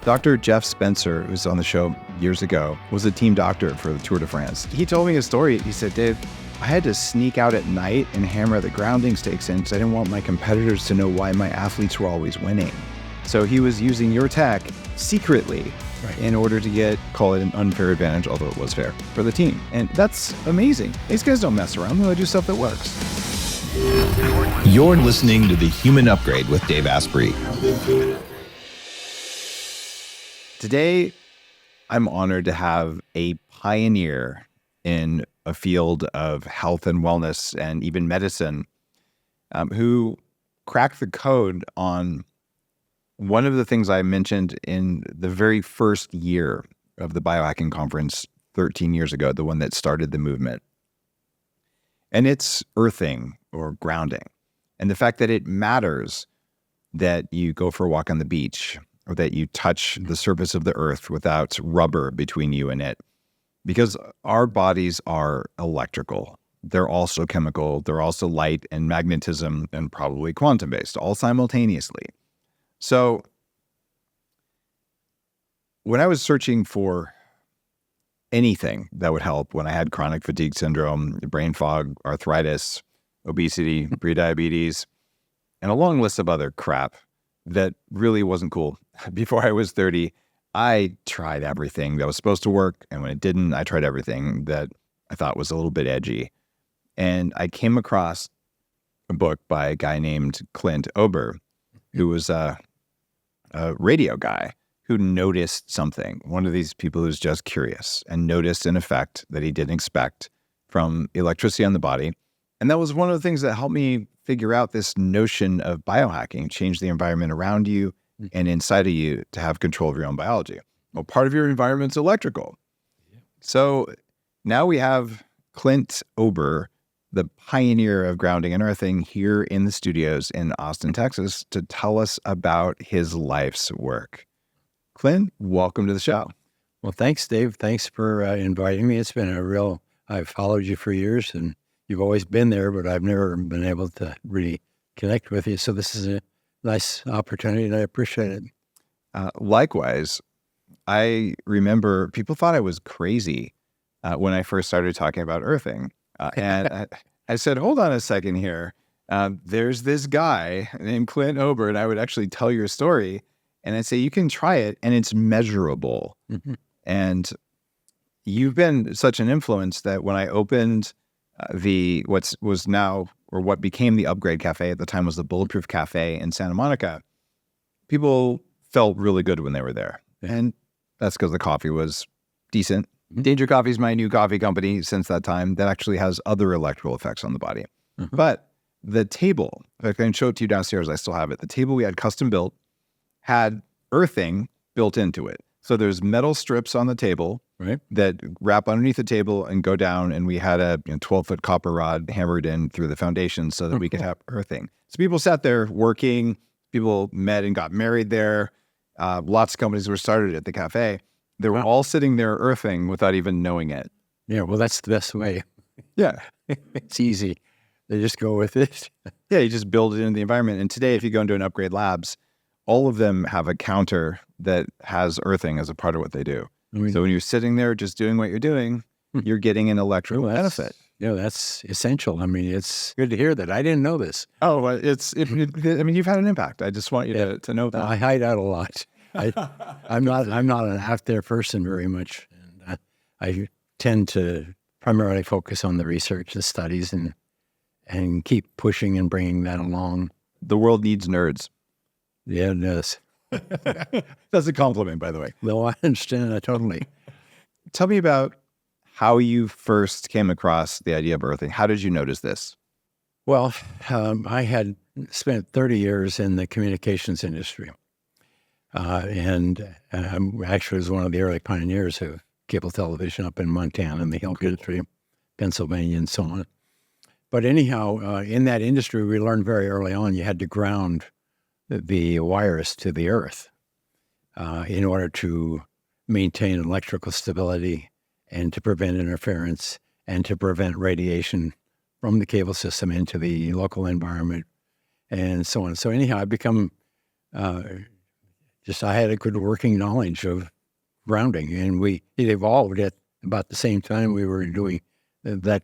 Dr. Jeff Spencer, who was on the show years ago, was a team doctor for the Tour de France. He told me a story. He said, Dave, I had to sneak out at night and hammer the grounding stakes in because I didn't want my competitors to know why my athletes were always winning. So he was using your tech secretly in order to get, call it an unfair advantage, although it was fair, for the team. And that's amazing. These guys don't mess around. They do stuff that works. You're listening to The Human Upgrade with Dave Asprey. Today, I'm honored to have a pioneer in a field of health and wellness and even medicine who cracked the code on one of the things I mentioned in the very first year of the biohacking conference 13 years ago, the one that started the movement. And it's earthing or grounding. And the fact that it matters that you go for a walk on the beach or that you touch the surface of the earth without rubber between you and it. Because our bodies are electrical. They're also chemical. They're also light and magnetism and probably quantum-based, all simultaneously. So when I was searching for anything that would help when I had chronic fatigue syndrome, brain fog, arthritis, obesity, prediabetes, and a long list of other crap that really wasn't cool. Before I was 30, I tried everything that was supposed to work. And when it didn't, I tried everything that I thought was a little bit edgy. And I came across a book by a guy named Clint Ober, who was a radio guy who noticed something. One of these people who's just curious and noticed an effect that he didn't expect from electricity on the body. And that was one of the things that helped me figure out this notion of biohacking, change the environment around you and inside of you to have control of your own biology. Well, part of your environment's electrical. So now we have Clint Ober, the pioneer of grounding and earthing, here in the studios in Austin, Texas, to tell us about his life's work. Clint, welcome to the show. Well, thanks, Dave. Thanks for inviting me. It's been I've followed you for years, and you've always been there, but I've never been able to really connect with you. So this is a nice opportunity, and I appreciate it. Likewise, I remember people thought I was crazy when I first started talking about earthing. And I said, hold on a second here. There's this guy named Clint Ober, and I would actually tell your story. And I'd say, you can try it, and it's measurable. Mm-hmm. And you've been such an influence that when I opened what became the Upgrade Cafe at the time was the Bulletproof Cafe in Santa Monica, people felt really good when they were there. And that's because the coffee was decent. Mm-hmm. Danger Coffee is my new coffee company since that time that actually has other electrical effects on the body. Mm-hmm. But the table, if I can show it to you downstairs, I still have it. The table we had custom built had earthing built into it. So there's metal strips on the table that wrap underneath the table and go down, and we had a 12-foot copper rod hammered in through the foundation so that we could have earthing. So people sat there working, people met and got married there. Lots of companies were started at the cafe. They were all sitting there earthing without even knowing it. Yeah, well, that's the best way. Yeah. It's easy. They just go with it. Yeah, you just build it into the environment. And today, if you go into an Upgrade Labs, all of them have a counter that has earthing as a part of what they do. So when you're sitting there just doing what you're doing, you're getting an electrical benefit. Yeah, that's essential. I mean, it's good to hear that. I didn't know this. Oh, you've had an impact. I just want you to know that. I hide out a lot. I'm not an out there person very much. And I tend to primarily focus on the research, the studies, and keep pushing and bringing that along. The world needs nerds. Yeah, it does. That's a compliment, by the way. No, I understand that totally. Tell me about how you first came across the idea of earthing. How did you notice this? Well, I had spent 30 years in the communications industry. And actually was one of the early pioneers of cable television up in Montana and the Hill Country, Pennsylvania, and so on. But anyhow, in that industry, we learned very early on you had to ground the wires to the earth in order to maintain electrical stability and to prevent interference and to prevent radiation from the cable system into the local environment and so on. So anyhow, I become I had a good working knowledge of grounding, and it evolved at about the same time we were doing that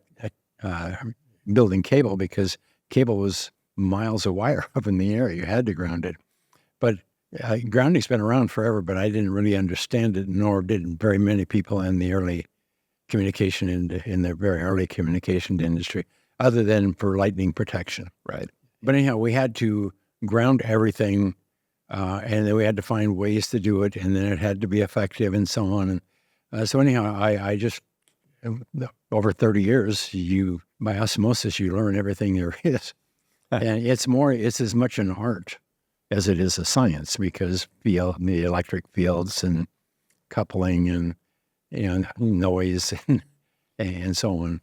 building cable, because cable was miles of wire up in the air. You had to ground it. But grounding's been around forever, but I didn't really understand it, nor did very many people in the early communication in the very early communication industry, other than for lightning protection. Right. But anyhow, we had to ground everything, and then we had to find ways to do it, and then it had to be effective and so on. And so anyhow, I just, over 30 years, by osmosis, you learn everything there is. And it's as much an art as it is a science, because the electric fields and coupling and noise and so on.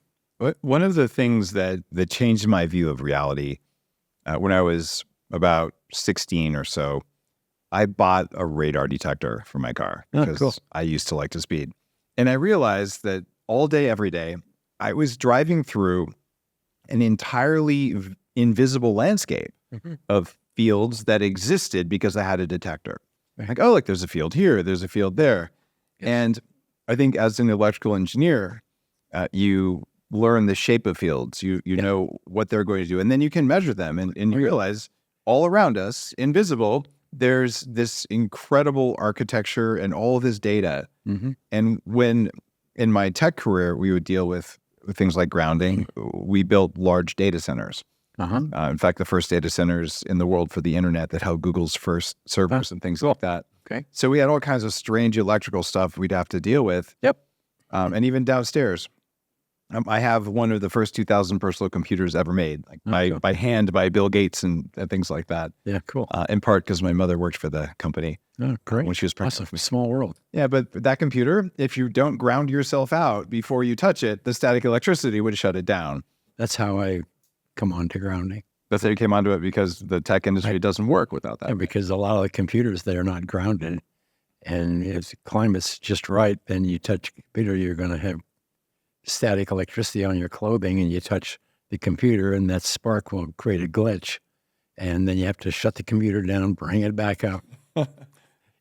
One of the things that changed my view of reality when I was about 16 or so, I bought a radar detector for my car because I used to like to speed. And I realized that all day, every day, I was driving through an entirely invisible landscape of fields that existed because I had a detector. Right. Like, oh, look, there's a field here, there's a field there. Yes. And I think as an electrical engineer, you learn the shape of fields. You know what they're going to do, and then you can measure them, and you realize all around us, invisible, there's this incredible architecture and all this data. Mm-hmm. And when in my tech career, we would deal with things like grounding, we built large data centers. In fact, the first data centers in the world for the internet that held Google's first servers and things like that. Okay. So we had all kinds of strange electrical stuff we'd have to deal with. Yep. And even downstairs, I have one of the first 2,000 personal computers ever made, like by hand by Bill Gates and things like that. Yeah, cool. In part because my mother worked for the company. Oh, great. When she was pregnant. Awesome. Small world. Yeah, but that computer, if you don't ground yourself out before you touch it, the static electricity would shut it down. That's how I come on to grounding. That's how you came onto it, because the tech industry doesn't work without that. Yeah, because a lot of the computers, they're not grounded. And if the climate's just right, then you touch a computer, you're going to have static electricity on your clothing, and you touch the computer, and that spark will create a glitch. And then you have to shut the computer down, bring it back up.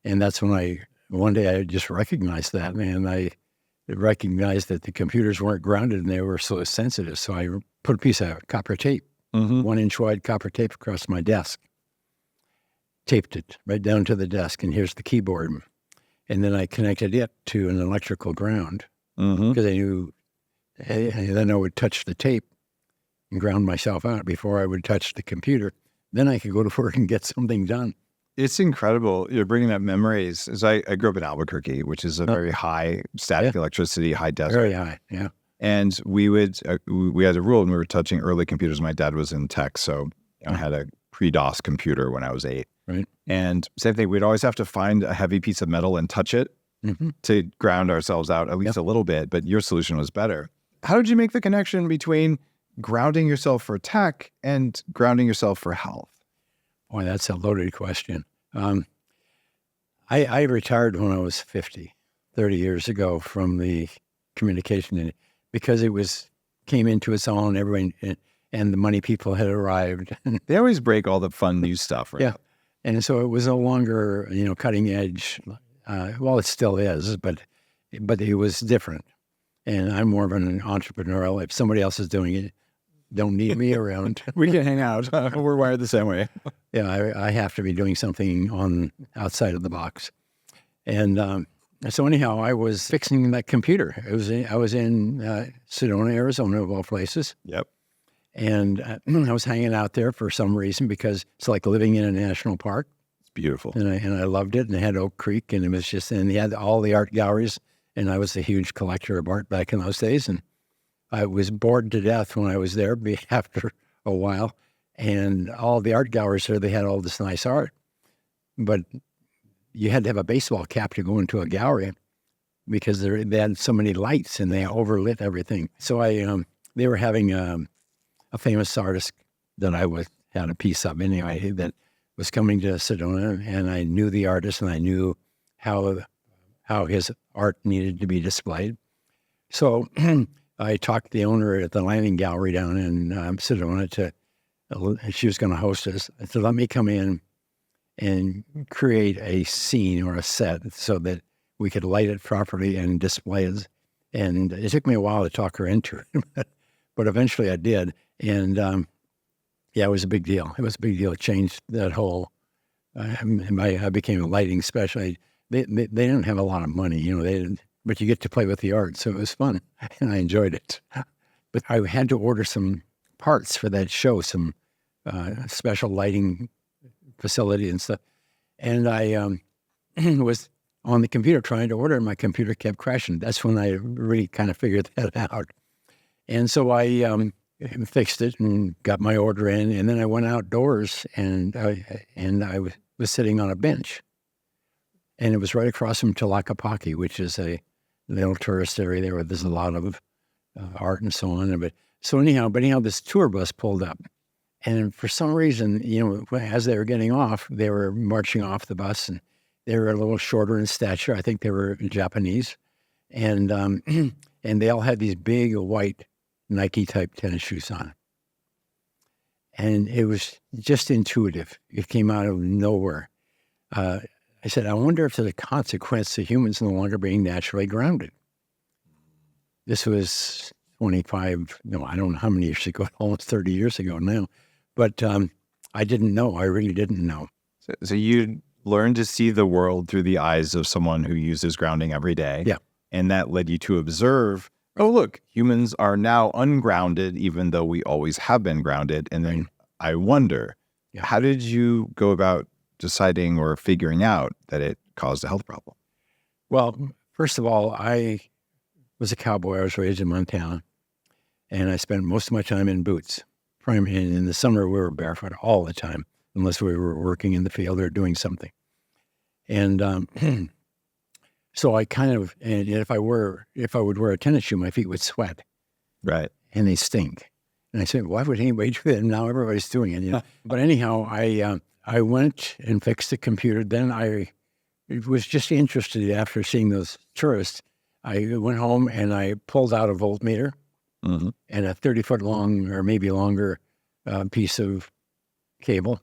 And that's when one day I just recognized that, and I recognized that the computers weren't grounded and they were so sensitive. So I put a piece of copper tape, 1-inch wide copper tape across my desk, taped it right down to the desk, and here's the keyboard. And then I connected it to an electrical ground, because I knew, and then I would touch the tape and ground myself out before I would touch the computer. Then I could go to work and get something done. It's incredible. You're bringing up memories. As I grew up in Albuquerque, which is a very high static electricity, high desert. Very high, yeah. And we had a rule when we were touching early computers. My dad was in tech, so I had a pre-DOS computer when I was 8. Right. And same thing, we'd always have to find a heavy piece of metal and touch it to ground ourselves out at least a little bit, but your solution was better. How did you make the connection between grounding yourself for tech and grounding yourself for health? Boy, that's a loaded question. I retired when I was 50, 30 years ago from the communication, because it came into its own, everyone, and the money people had arrived. They always break all the fun new stuff, right? Yeah. And so it was no longer, cutting edge. Well, it still is, but it was different. And I'm more of an entrepreneurial. If somebody else is doing it, don't need me around. We can hang out. We're wired the same way. Yeah, I have to be doing something outside of the box. And so anyhow, I was fixing that computer. I was in Sedona, Arizona, of all places. Yep. And I was hanging out there for some reason, because it's like living in a national park. It's beautiful. And I loved it. And it had Oak Creek, and it was just, and they had all the art galleries. And I was a huge collector of art back in those days. And I was bored to death when I was there after a while. And all the art galleries there, they had all this nice art. But you had to have a baseball cap to go into a gallery, because they had so many lights and they overlit everything. So they were having a famous artist that I had a piece of anyway, that was coming to Sedona, and I knew the artist, and I knew how his art needed to be displayed. So I talked the owner at the Landing Gallery down in Sedona she was going to host us. I said, let me come in and create a scene or a set so that we could light it properly and display it. And it took me a while to talk her into it, but eventually I did. And it was a big deal. It was a big deal. It changed that whole. I became a lighting specialist. They didn't have a lot of money, they didn't, but you get to play with the art, so it was fun, and I enjoyed it. But I had to order some parts for that show, some special lighting facility and stuff. And I was on the computer trying to order, and my computer kept crashing. That's when I really kind of figured that out. And so I fixed it and got my order in, and then I went outdoors, and I was sitting on a bench. And it was right across from Tlaquepaque, which is a little tourist area there where there's a lot of art and so on. But anyhow, this tour bus pulled up. And for some reason, as they were getting off, they were marching off the bus, and they were a little shorter in stature. I think they were Japanese. And and they all had these big white Nike-type tennis shoes on. And it was just intuitive. It came out of nowhere. I said, I wonder if there's a consequence to humans no longer being naturally grounded. This was 25, I don't know how many years ago, almost 30 years ago now. But I didn't know. I really didn't know. So you learned to see the world through the eyes of someone who uses grounding every day. Yeah. And that led you to observe, oh, look, humans are now ungrounded, even though we always have been grounded. And then I wonder, how did you go about deciding or figuring out that it caused a health problem? Well, first of all, I was a cowboy. I was raised in Montana, and I spent most of my time in boots. In the summer, we were barefoot all the time, unless we were working in the field or doing something. And so I kind of, and if I would wear a tennis shoe, my feet would sweat. Right. And they stink. And I said, why would anybody do that? And now everybody's doing it, But anyhow, I went and fixed the computer. Then I was just interested after seeing those tourists. I went home and I pulled out a voltmeter and a 30-foot long or maybe longer piece of cable.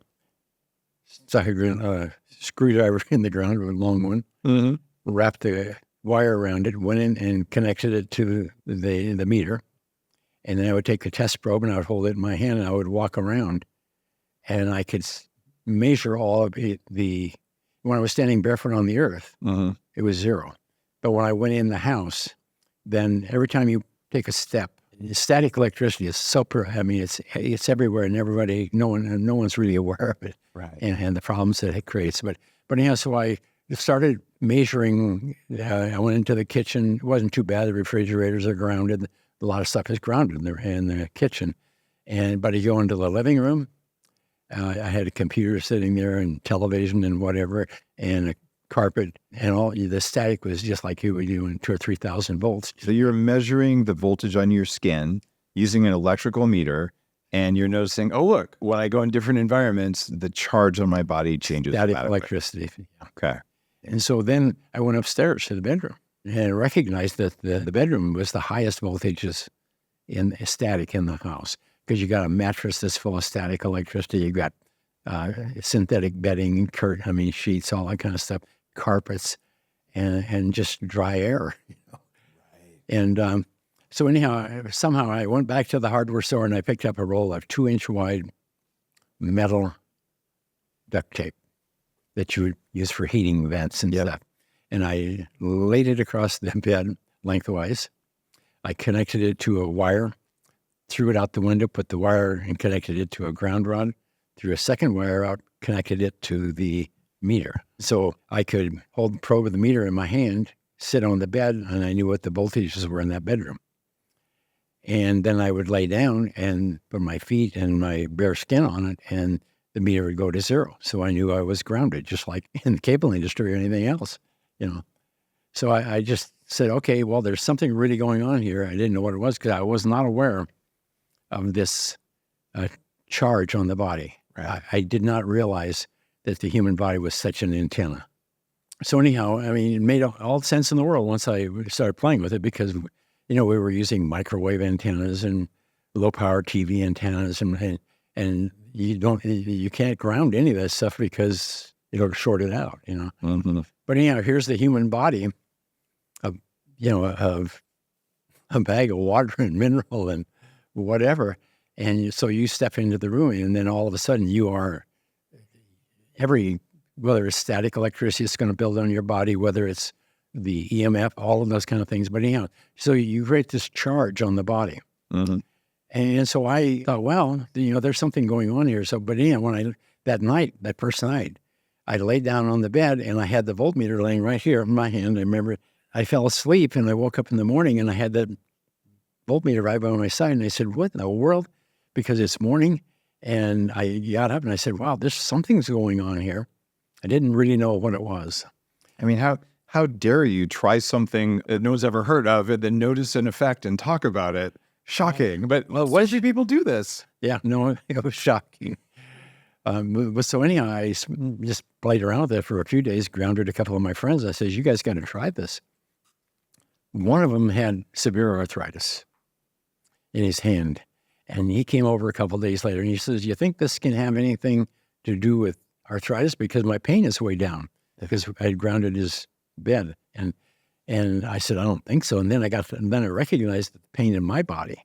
Stuck a screwdriver in the ground, a long one, wrapped the wire around it, went in and connected it to the meter. And then I would take the test probe and I would hold it in my hand and I would walk around and I could measure all of it. When I was standing barefoot on the earth, it was 0. But when I went in the house, then every time you take a step, static electricity is it's everywhere, and no one's really aware of it, right? And the problems that it creates. But anyhow, so I started measuring. I went into the kitchen. It wasn't too bad. The refrigerators are grounded. A lot of stuff is grounded in the kitchen. But you go into the living room. I had a computer sitting there and television and whatever, and a carpet, and all the static was just like you would do in 2,000 or 3,000 volts. So you're measuring the voltage on your skin using an electrical meter, and you're noticing, oh, look, when I go in different environments, the charge on my body changes. Static electricity. Okay. And so then I went upstairs to the bedroom and recognized that the bedroom was the highest voltages in static in the house, because you got a mattress that's full of static electricity. You got synthetic bedding, sheets, all that kind of stuff, carpets, and just dry air. Right. And so anyhow, somehow I went back to the hardware store and I picked up a roll of 2-inch wide metal duct tape that you would use for heating vents and stuff. And I laid it across the bed lengthwise. I connected it to a wire, threw it out the window, put the wire and connected it to a ground rod, threw a second wire out, connected it to the meter. So I could hold the probe of the meter in my hand, sit on the bed, and I knew what the voltages were in that bedroom. And then I would lay down and put my feet and my bare skin on it, and the meter would go to 0. So I knew I was grounded, just like in the cable industry or anything else, So I just said, okay, well, there's something really going on here. I didn't know what it was because I was not aware of this charge on the body. Right. I did not realize that the human body was such an antenna. So anyhow, it made all sense in the world once I started playing with it, because, we were using microwave antennas and low power TV antennas, and you can't ground any of that stuff because it'll short it out, Mm-hmm. But anyhow, here's the human body, of a bag of water and mineral and whatever. And so you step into the room, and then all of a sudden you are whether it's static electricity, it's going to build on your body, whether it's the EMF, all of those kind of things. But anyhow, so you create this charge on the body. Mm-hmm. And so I thought, well, there's something going on here. So, but anyhow, that first night, I laid down on the bed and I had the voltmeter laying right here in my hand. I remember I fell asleep and I woke up in the morning and I had that voltmeter right by my side. And I said, what in the world? Because it's morning. And I got up and I said, wow, there's something's going on here. I didn't really know what it was. I mean, how dare you try something that no one's ever heard of and then notice an effect and talk about it? Shocking. But why should people do this? Yeah, no, it was shocking. So anyhow, I just played around with it for a few days, grounded a couple of my friends. I said, you guys got to try this. One of them had severe arthritis in his hand. And he came over a couple of days later and he says, you think this can have anything to do with arthritis? Because my pain is way down because I had grounded his bed. And I said, I don't think so. And then I recognized the pain in my body,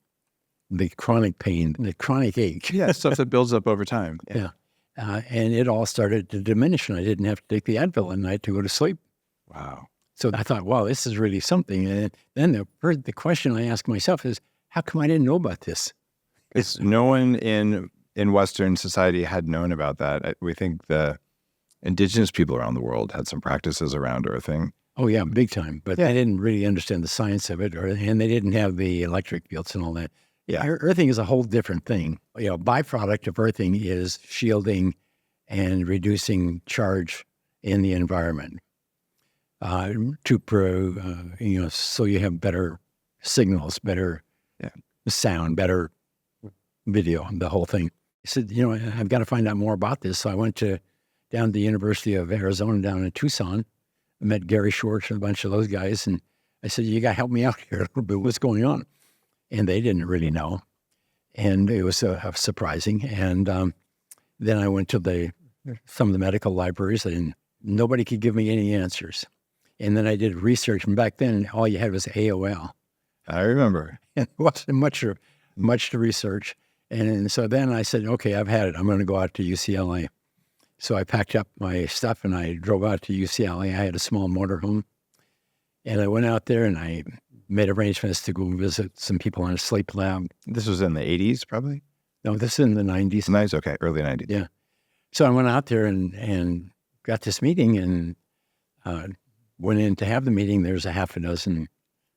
the chronic pain, the chronic ache. Yeah, stuff that builds up over time. Yeah. And it all started to diminish and I didn't have to take the Advil at night to go to sleep. Wow. So I thought, wow, this is really something. And then the question I asked myself is, how come I didn't know about this? It's no one in Western society had known about that. We think the indigenous people around the world had some practices around earthing. Oh, yeah, big time. But I didn't really understand the science of it, and they didn't have the electric fields and all that. Yeah, earthing is a whole different thing. Byproduct of earthing is shielding and reducing charge in the environment so you have better signals, better sound, better video, the whole thing. I said, I've got to find out more about this. So I went down to the University of Arizona down in Tucson. I met Gary Schwartz and a bunch of those guys. And I said, you got to help me out here a little bit. What's going on? And they didn't really know. And it was surprising. And then I went to some of the medical libraries and nobody could give me any answers. And then I did research. And back then, all you had was AOL. I remember. And it wasn't much to research. And so then I said, okay, I've had it. I'm going to go out to UCLA. So I packed up my stuff and I drove out to UCLA. I had a small motorhome. And I went out there and I made arrangements to go visit some people on a sleep lab. This was in the 80s, probably? No, this is in the 90s. Nice, okay, early 90s. Yeah. So I went out there and got this meeting and went in to have the meeting. There's a half a dozen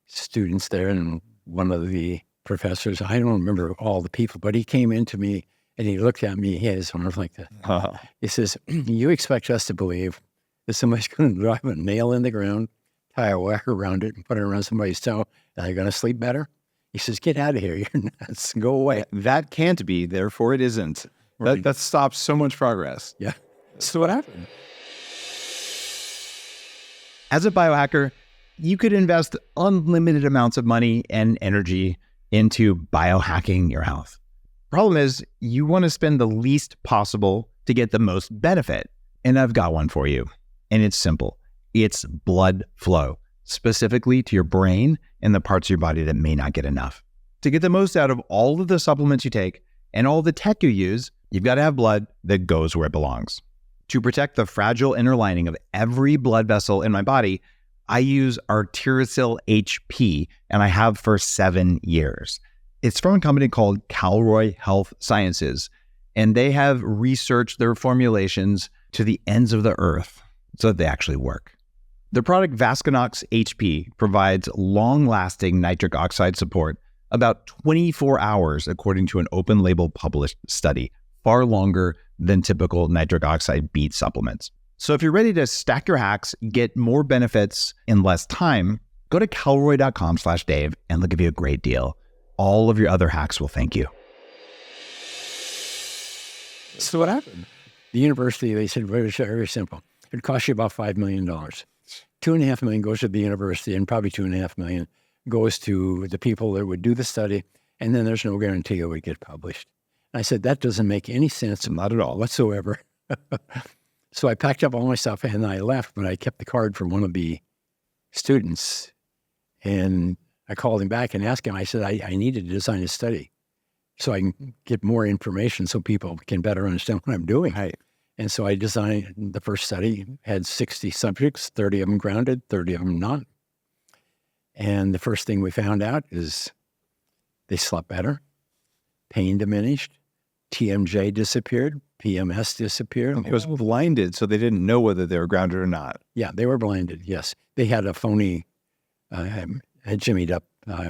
students there and one of the professors, I don't remember all the people, but he came into me and he looked at me, he had his arms like that. He says, you expect us to believe that somebody's going to drive a nail in the ground, tie a wire around it and put it around somebody's toe, and they're going to sleep better? He says, get out of here. You're nuts. Go away. That can't be, therefore it isn't. Right. That stops so much progress. Yeah. So what happened? As a biohacker, you could invest unlimited amounts of money and energy into biohacking your health. Problem is, you want to spend the least possible to get the most benefit. And I've got one for you. And it's simple. It's blood flow, specifically to your brain and the parts of your body that may not get enough. To get the most out of all of the supplements you take and all the tech you use, you've got to have blood that goes where it belongs. To protect the fragile inner lining of every blood vessel in my body, I use Arterisol HP, and I have for 7 years. It's from a company called Calroy Health Sciences, and they have researched their formulations to the ends of the earth so that they actually work. The product Vasconox HP provides long-lasting nitric oxide support about 24 hours, according to an open-label published study, far longer than typical nitric oxide bead supplements. So if you're ready to stack your hacks, get more benefits in less time, go to calroy.com/Dave and they'll give you a great deal. All of your other hacks will thank you. So what happened? The university, they said, very, very simple. It costs you about $5 million. $2.5 million goes to the university and probably $2.5 million goes to the people that would do the study. And then there's no guarantee it would get published. And I said, that doesn't make any sense. Not at all. Whatsoever. So I packed up all my stuff and I left, but I kept the card from one of the students. And I called him back and asked him, I said, I needed to design a study so I can get more information so people can better understand what I'm doing. Right. And so I designed the first study, had 60 subjects, 30 of them grounded, 30 of them not. And the first thing we found out is they slept better, pain diminished, TMJ disappeared, PMS disappeared. It was blinded, so they didn't know whether they were grounded or not. Yeah, they were blinded, yes. They had a phony, jimmied up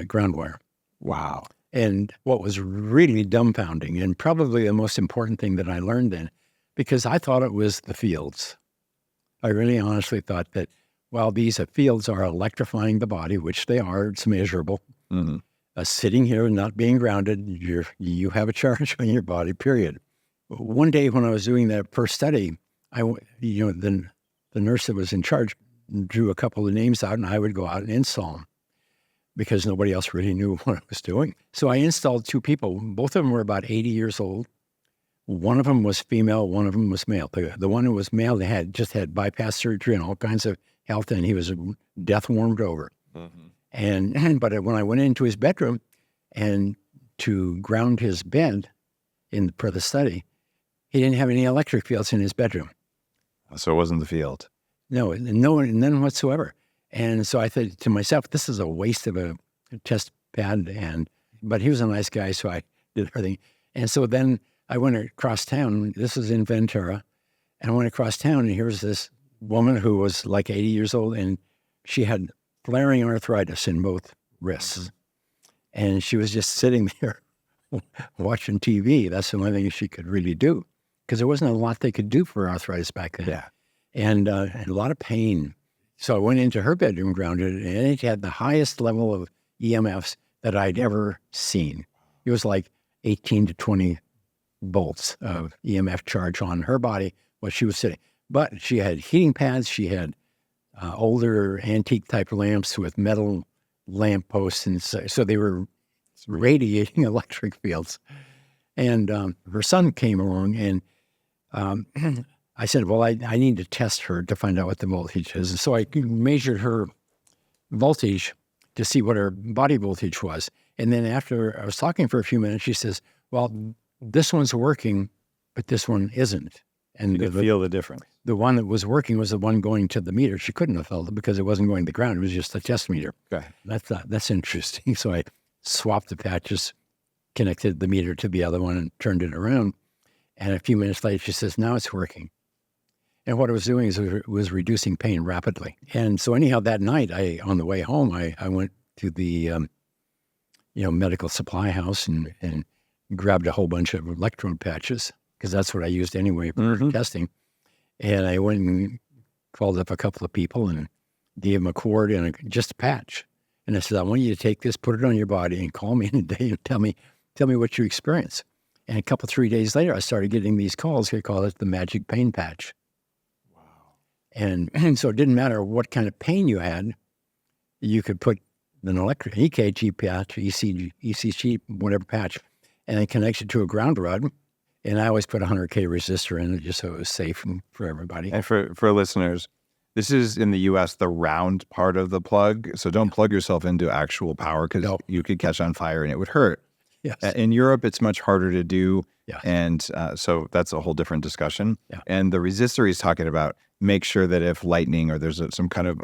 ground wire. Wow. And what was really dumbfounding, and probably the most important thing that I learned then, because I thought it was the fields. I really honestly thought that while these fields are electrifying the body, which they are, it's measurable, sitting here and not being grounded, you have a charge on your body, period. One day when I was doing that first study, the nurse that was in charge drew a couple of names out and I would go out and install them because nobody else really knew what I was doing. So I installed 2 people. Both of them were about 80 years old. One of them was female, one of them was male. The one who was male, they had just had bypass surgery and all kinds of health, and he was death warmed over. But when I went into his bedroom and to ground his bed for the study, he didn't have any electric fields in his bedroom. So it wasn't the field. No, none whatsoever. And so I thought to myself, this is a waste of a test pad. But he was a nice guy, so I did everything. And so then I went across town. This was in Ventura. And I went across town, and here's this woman who was like 80 years old, and she had flaring arthritis in both wrists. And she was just sitting there watching TV. That's the only thing she could really do because there wasn't a lot they could do for arthritis back then. Yeah. And a lot of pain. So I went into her bedroom grounded, and it had the highest level of EMFs that I'd ever seen. It was like 18 to 20 volts of EMF charge on her body while she was sitting. But she had heating pads. She had older antique type lamps with metal lamp posts. And so they were radiating electric fields. And her son came along, and I said, well, I need to test her to find out what the voltage is. And so I measured her voltage to see what her body voltage was. And then after I was talking for a few minutes, she says, well, this one's working, but this one isn't. And You could feel the difference. the one that was working was the one going to the meter. She couldn't have felt it because it wasn't going to the ground. It was just a test meter. Okay. That's interesting. So I swapped the patches, connected the meter to the other one, and turned it around. And a few minutes later, she says, now it's working. And what it was doing is it was reducing pain rapidly. And so anyhow, that night, on the way home, I went to the medical supply house and grabbed a whole bunch of electrode patches, because that's what I used anyway for testing. And I went and called up a couple of people and gave them a cord and just a patch. And I said, I want you to take this, put it on your body, and call me in a day and tell me what you experience. And a couple, 3 days later, I started getting these calls. They call it the magic pain patch. Wow. And so it didn't matter what kind of pain you had. You could put an electric EKG patch, ECG, whatever patch, and then connect it to a ground rod. And I always put a 100K resistor in it just so it was safe for everybody. And for listeners, this is in the U.S., the round part of the plug. So don't plug yourself into actual power, because you could catch on fire and it would hurt. Yes. In Europe, it's much harder to do. Yes. And so that's a whole different discussion. Yeah. And the resistor he's talking about, make sure that if lightning or there's some kind of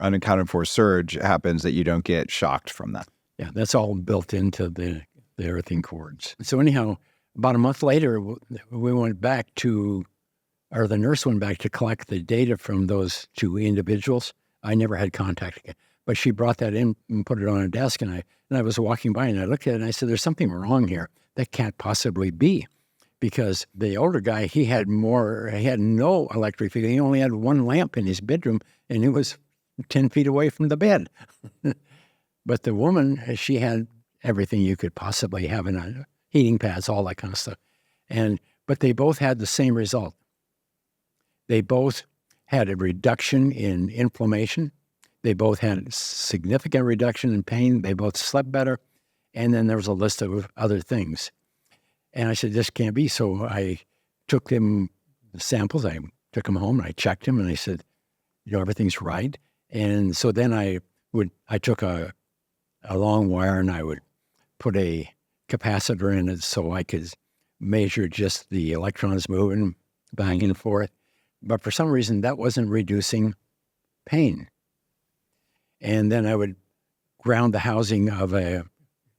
unaccounted for surge happens, that you don't get shocked from that. Yeah, that's all built into the earthing cords. So anyhow, about a month later, we went back to, or the nurse went back to collect the data from those two individuals. I never had contact again. But she brought that in and put it on a desk, and I was walking by and I looked at it and I said, there's something wrong here. That can't possibly be, because the older guy, he had no electric field. He only had one lamp in his bedroom, and it was 10 feet away from the bed. But the woman, she had everything you could possibly have in a heating pads, all that kind of stuff. But they both had the same result. They both had a reduction in inflammation. They both had significant reduction in pain. They both slept better. And then there was a list of other things. And I said, this can't be. So I took them samples. I took him home and I checked him and I said, everything's right. And so then I took a long wire and I would put a capacitor in it so I could measure just the electrons moving back and forth. But for some reason, that wasn't reducing pain. And then I would ground the housing of a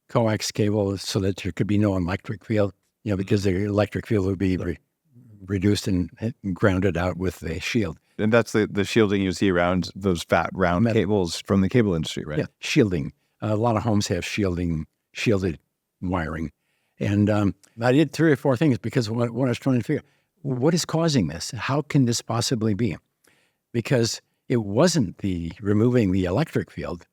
coax cable so that there could be no electric field, because the electric field would be reduced and grounded out with a shield. And that's the shielding you see around those fat round cables from the cable industry, right? Yeah, shielding. A lot of homes have shielded wiring. And I did 3 or 4 things because what I was trying to figure, what is causing this? How can this possibly be? Because it wasn't removing the electric field,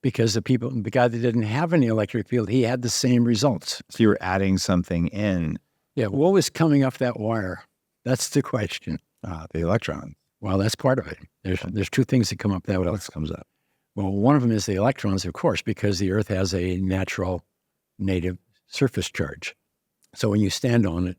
because the guy that didn't have any electric field, he had the same results. So you were adding something in. Yeah, what was coming off that wire? That's the question. The electron. Well, that's part of it. There's 2 things that come up that way. What else comes up? Well, one of them is the electrons, of course, because the Earth has a natural native surface charge. So when you stand on it,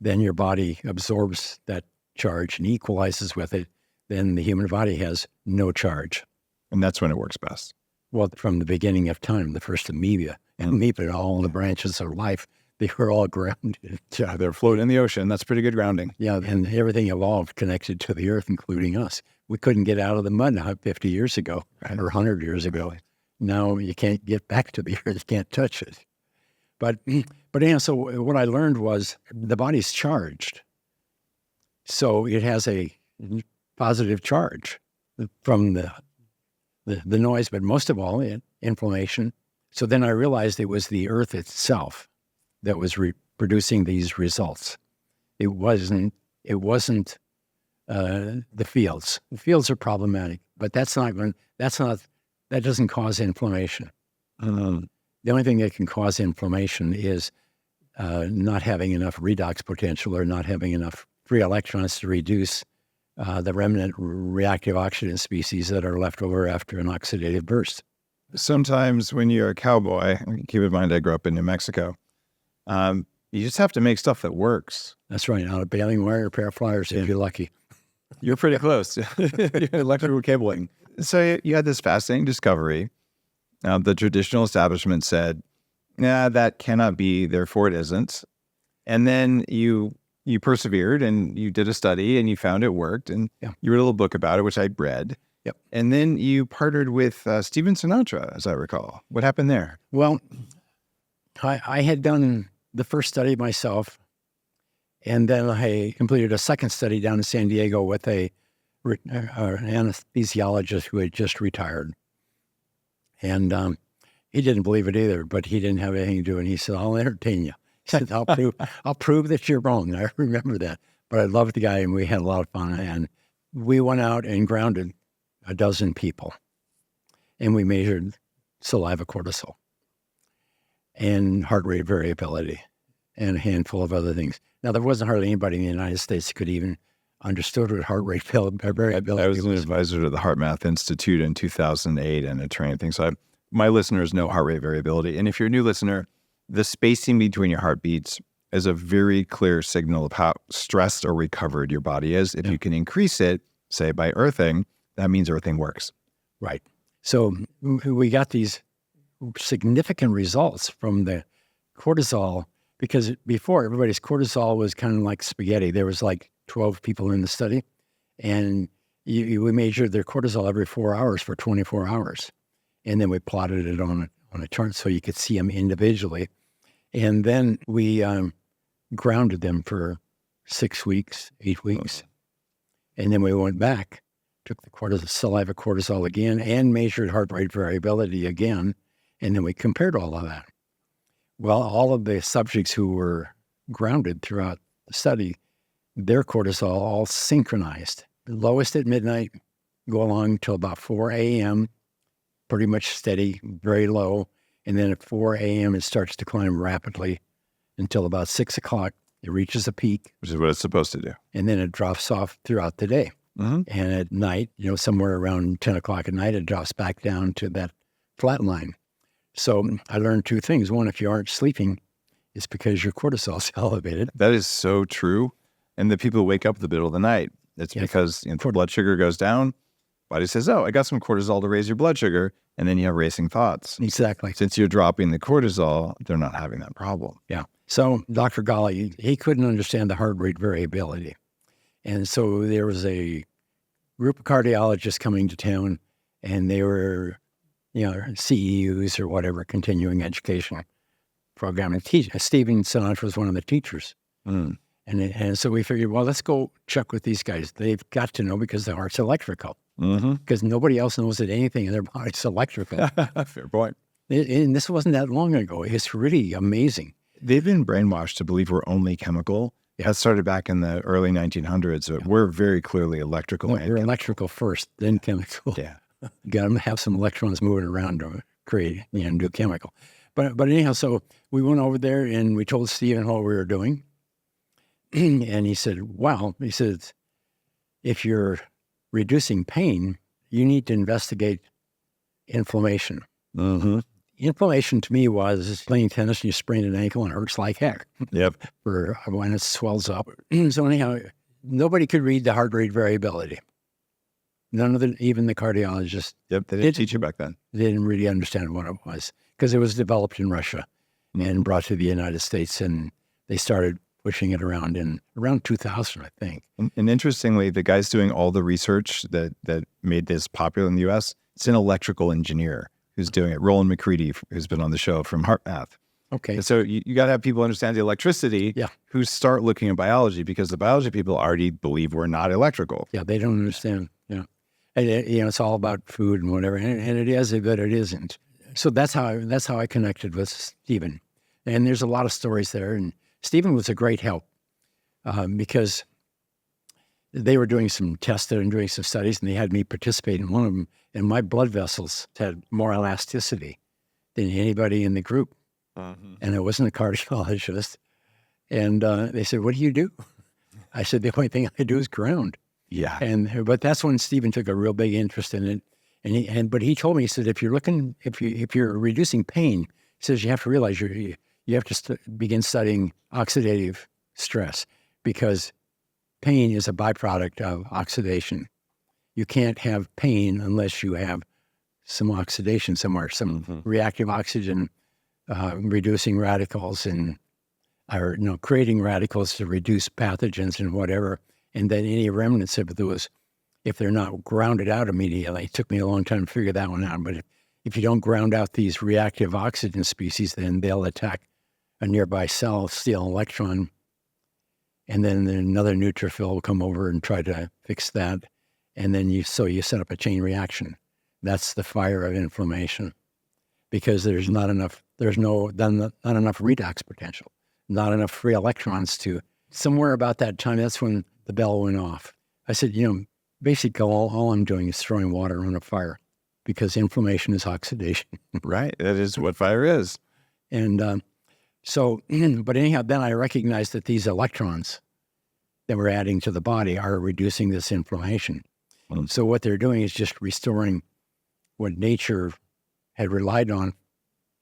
then your body absorbs that charge and equalizes with it. Then the human body has no charge. And that's when it works best. Well, from the beginning of time, the first amoeba, all the branches of life, they were all grounded. Yeah, they're floating in the ocean. That's pretty good grounding. Yeah, and everything evolved connected to the Earth, including us. We couldn't get out of the mud 50 years ago or 100 years ago. Now you can't get back to the Earth. You can't touch it. But anyhow, so what I learned was the body's charged. So it has a positive charge from the noise, but most of all, inflammation. So then I realized it was the Earth itself that was producing these results. It wasn't the fields. The fields are problematic, but that doesn't cause inflammation. The only thing that can cause inflammation is not having enough redox potential or not having enough free electrons to reduce the remnant reactive oxygen species that are left over after an oxidative burst. Sometimes when you're a cowboy, keep in mind I grew up in New Mexico, you just have to make stuff that works. That's right. Out of baling wire or pair of pliers, if you're lucky. You're pretty close. Electrical cabling. So you had this fascinating discovery. The traditional establishment said, "Nah, that cannot be, therefore it isn't." And then you persevered and you did a study and you found it worked and you wrote a little book about it, which I read. Yep. And then you partnered with Stephen Sinatra, as I recall. What happened there? Well, I had done the first study myself, and then I completed a second study down in San Diego with an anesthesiologist who had just retired. And he didn't believe it either, but he didn't have anything to do. And he said, "I'll entertain you." He said, I'll prove that you're wrong. I remember that. But I loved the guy, and we had a lot of fun. And we went out and grounded 12 people. And we measured saliva cortisol and heart rate variability and a handful of other things. Now, there wasn't hardly anybody in the United States that could even understood what heart rate variability was. I was an advisor to the Heart Math Institute in 2008 and a training thing. So my listeners know heart rate variability. And if you're a new listener, the spacing between your heartbeats is a very clear signal of how stressed or recovered your body is. If you can increase it, say by earthing, that means earthing works. Right. So we got these significant results from the cortisol, because before everybody's cortisol was kind of like spaghetti. There was like 12 people in the study, and we measured their cortisol every 4 hours for 24 hours. And then we plotted it on a chart so you could see them individually. And then we grounded them for 6 weeks, 8 weeks. And then we went back, took the saliva cortisol again, and measured heart rate variability again. And then we compared all of that. Well, all of the subjects who were grounded throughout the study, their cortisol all synchronized. The lowest at midnight, go along till about 4 a.m., pretty much steady, very low. And then at 4 a.m., it starts to climb rapidly until about 6 o'clock. It reaches a peak. Which is what it's supposed to do. And then it drops off throughout the day. Mm-hmm. And at night, somewhere around 10 o'clock at night, it drops back down to that flat line. So I learned 2 things. One, if you aren't sleeping, it's because your cortisol is elevated. That is so true. And the people who wake up in the middle of the night, it's because blood sugar goes down. Body says, oh, I got some cortisol to raise your blood sugar. And then you have racing thoughts. Exactly. Since you're dropping the cortisol, they're not having that problem. Yeah. So Dr. Ghali, he couldn't understand the heart rate variability. And so there was a group of cardiologists coming to town, and they were, CEUs or whatever, continuing education program. And Stephen Sinatra was one of the teachers. Mm. And so we figured, well, let's go check with these guys. They've got to know because the heart's electrical. Mm-hmm. Because nobody else knows that anything in their body's electrical. Fair point. And this wasn't that long ago. It's really amazing. They've been brainwashed to believe we're only chemical. That started back in the early 1900s. So we're very clearly electrical. No, we're electrical first, then chemical. Yeah. You got to have some electrons moving around to create, do chemical. But anyhow, so we went over there and we told Stephen what we were doing. And he said, wow, he said, if you're reducing pain, you need to investigate inflammation. Mm-hmm. Inflammation to me was playing tennis and you sprain an ankle and it hurts like heck. Yep. For when it swells up. So anyhow, nobody could read the heart rate variability. None of even the cardiologists. Yep, they didn't teach you back then. They didn't really understand what it was because it was developed in Russia and brought to the United States, and they started pushing it around in around 2000, I think. And interestingly, the guys doing all the research that made this popular in the U.S., it's an electrical engineer who's doing it. Roland McCready, who's been on the show from HeartMath. Okay. And so you got to have people understand the electricity who start looking at biology, because the biology people already believe we're not electrical. Yeah, they don't understand. Yeah. And it's all about food and whatever, and it is, but it isn't. So that's how I connected with Stephen. And there's a lot of stories there. And Stephen was a great help because they were doing some tests there and doing some studies, and they had me participate in one of them. And my blood vessels had more elasticity than anybody in the group. Mm-hmm. And I wasn't a cardiologist. And they said, "What do you do?" I said, "The only thing I do is ground." Yeah. But that's when Stephen took a real big interest in it. But he told me, he said, if you're reducing pain, he says you have to realize you have to begin studying oxidative stress, because pain is a byproduct of oxidation. You can't have pain unless you have some oxidation somewhere, some reactive oxygen, reducing radicals creating radicals to reduce pathogens and whatever. And then any remnants of those, if they're not grounded out immediately, it took me a long time to figure that one out. But if you don't ground out these reactive oxygen species, then they'll attack a nearby cell, steal an electron, and then another neutrophil will come over and try to fix that. And then you set up a chain reaction. That's the fire of inflammation, because there's not enough redox potential, not enough free electrons to. Somewhere about that time, that's when the bell went off. I said, basically all I'm doing is throwing water on a fire, because inflammation is oxidation. Right. That is what fire is. And but anyhow, then I recognized that these electrons that we're adding to the body are reducing this inflammation. So what they're doing is just restoring what nature had relied on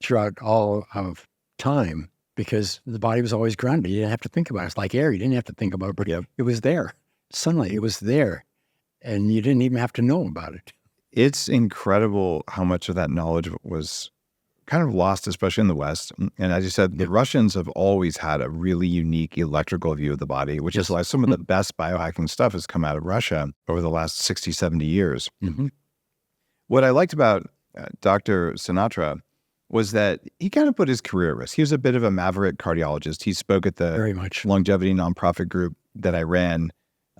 throughout all of time, because the body was always grounded. You didn't have to think about it. It's like air. You didn't have to think about it, but it was there. Sunlight, it was there. And you didn't even have to know about it. It's incredible how much of that knowledge was kind of lost, especially in the West. And as you said, the Russians have always had a really unique electrical view of the body, which is why some of the best biohacking stuff has come out of Russia over the last 60, 70 years. Mm-hmm. What I liked about Dr. Sinatra was that he kind of put his career at risk. He was a bit of a maverick cardiologist. He spoke at the Very much longevity nonprofit group that I ran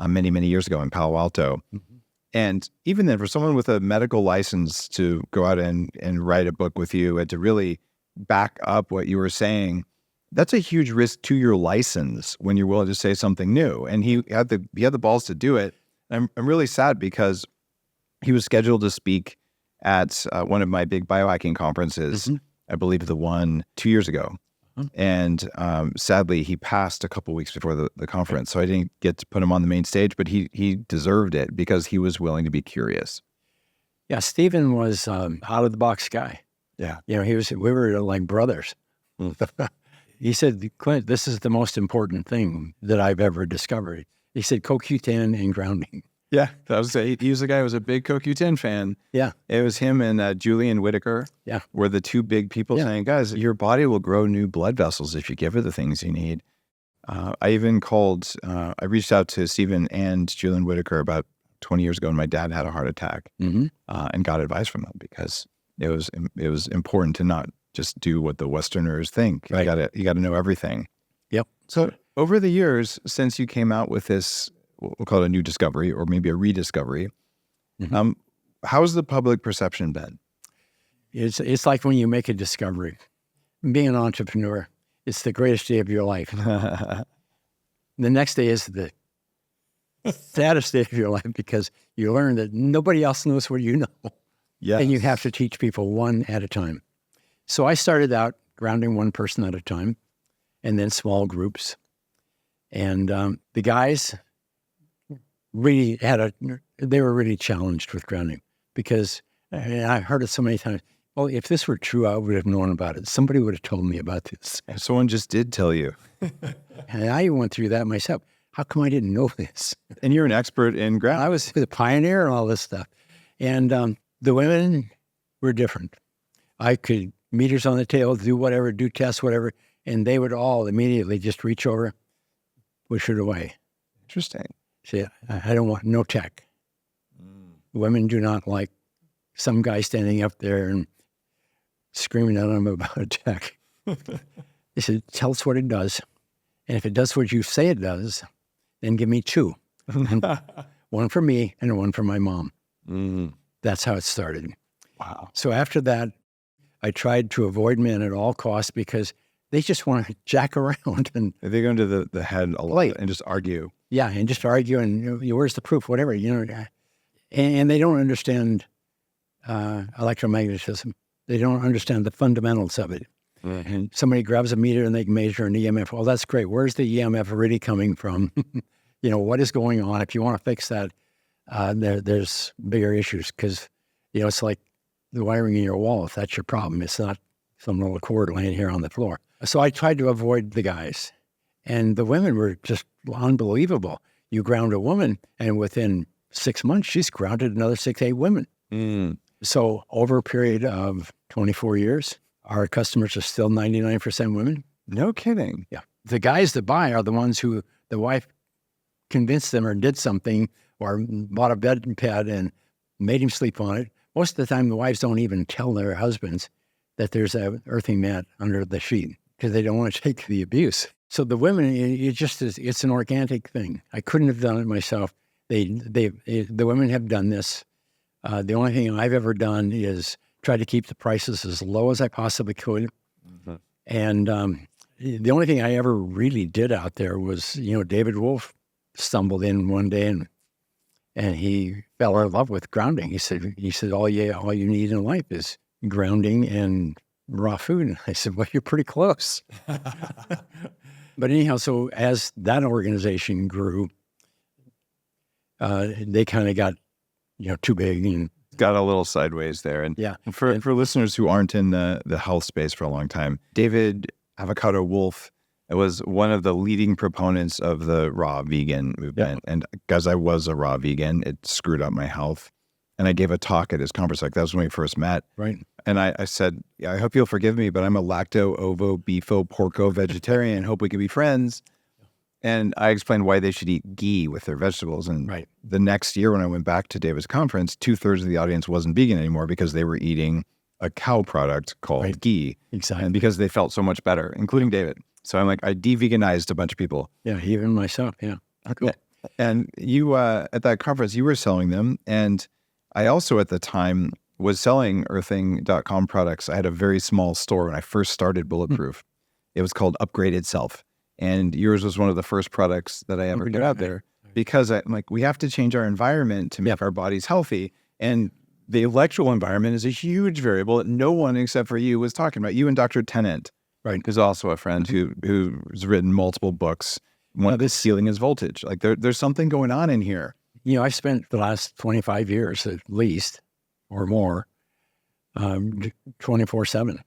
many, many years ago in Palo Alto. Mm-hmm. And even then, for someone with a medical license to go out and write a book with you and to really back up what you were saying, that's a huge risk to your license when you're willing to say something new. And he had the balls to do it. I'm really sad, because he was scheduled to speak at one of my big biohacking conferences, I believe the one 2 years ago. And sadly, he passed a couple weeks before the conference. So I didn't get to put him on the main stage, but he deserved it because he was willing to be curious. Yeah, Stephen was out of the box guy. Yeah. We were like brothers. he said, Clint, this is the most important thing that I've ever discovered. He said, CoQ10 and grounding. Yeah, that was he was the guy who was a big CoQ10 fan. Yeah. It was him and Julian Whitaker. Yeah. Were the two big people saying, guys, your body will grow new blood vessels if you give her the things you need. I even I reached out to Stephen and Julian Whitaker about 20 years ago when my dad had a heart attack and got advice from them because it was important to not just do what the Westerners think. Right. You got to know everything. Yep. So over the years, since you came out with this, we'll call it a new discovery or maybe a rediscovery, how's the public perception been? It's like when you make a discovery. Being an entrepreneur, it's the greatest day of your life. The next day is the saddest day of your life because you learn that nobody else knows what you know. Yes. And you have to teach people one at a time. So I started out grounding one person at a time and then small groups. And the guys really they were really challenged with grounding because I heard it so many times. Well, if this were true, I would have known about it. Somebody would have told me about this. Someone just did tell you. And I went through that myself. How come I didn't know this? And you're an expert in grounding. I was the pioneer and all this stuff. And the women were different. I could meters on the tail, do whatever, do tests, whatever, and they would all immediately just reach over, push it away. Interesting. Say, I don't want no tech. Women do not like some guy standing up there and screaming at them about a tech. They said, tell us what it does. And if it does what you say it does, then give me two. One for me and one for my mom. That's how it started. Wow. So after that, I tried to avoid men at all costs because they just want to jack around. And They go into the head a lot and just argue. yeah, and just argue and where's the proof, whatever, And they don't understand electromagnetism. They don't understand the fundamentals of it. And somebody grabs a meter and they can measure an EMF. Well, that's great. Where's the EMF really coming from? What is going on? If you want to fix that, there's bigger issues because, it's like the wiring in your wall. If that's your problem, it's not some little cord laying here on the floor. So I tried to avoid the guys. And the women were just unbelievable. You ground a woman, and within 6 months, she's grounded another 6, 8 women. So over a period of 24 years, our customers are still 99% women. No kidding. Yeah. The guys that buy are the ones who the wife convinced them or did something or bought a bed pad and made him sleep on it. Most of the time, the wives don't even tell their husbands that there's a earthing mat under the sheet because they don't want to take the abuse. So the women, it's an organic thing. I couldn't have done it myself. The women have done this. The only thing I've ever done is try to keep the prices as low as I possibly could. And the only thing I ever really did out there was, David Wolfe stumbled in one day and he fell in love with grounding. He said, all you need in life is grounding and raw food. And I said, well, you're pretty close. But anyhow, so as that organization grew, they kind of got, too big and Got a little sideways there. And yeah. for listeners who aren't in the health space for a long time, David Avocado Wolfe was one of the leading proponents of the raw vegan movement. Yeah. And because I was a raw vegan, it screwed up my health. And I gave a talk at his conference. Like that was when we first met. Right. And I said, I hope you'll forgive me, but I'm a lacto, ovo, beefo, porco vegetarian. Hope we can be friends. And I explained why they should eat ghee with their vegetables. And right. The next year when I went back to David's conference, 2/3 of the audience wasn't vegan anymore because they were eating a cow product called ghee. Exactly. And because they felt so much better, including David. So I'm like, I de-veganized a bunch of people. Yeah, even myself. Yeah. Cool. And you, at that conference, you were selling them. And I also at the time was selling earthing.com products. I had a very small store when I first started Bulletproof. It was called Upgraded Self. And yours was one of the first products that I ever put out there because I'm like, we have to change our environment to make our bodies healthy. And the electrical environment is a huge variable that no one except for you was talking about. You and Dr. Tennant, right, who's also a friend who's written multiple books. One of this ceiling is voltage. Like there's something going on in here. I spent the last 25 years at least or more 24/7.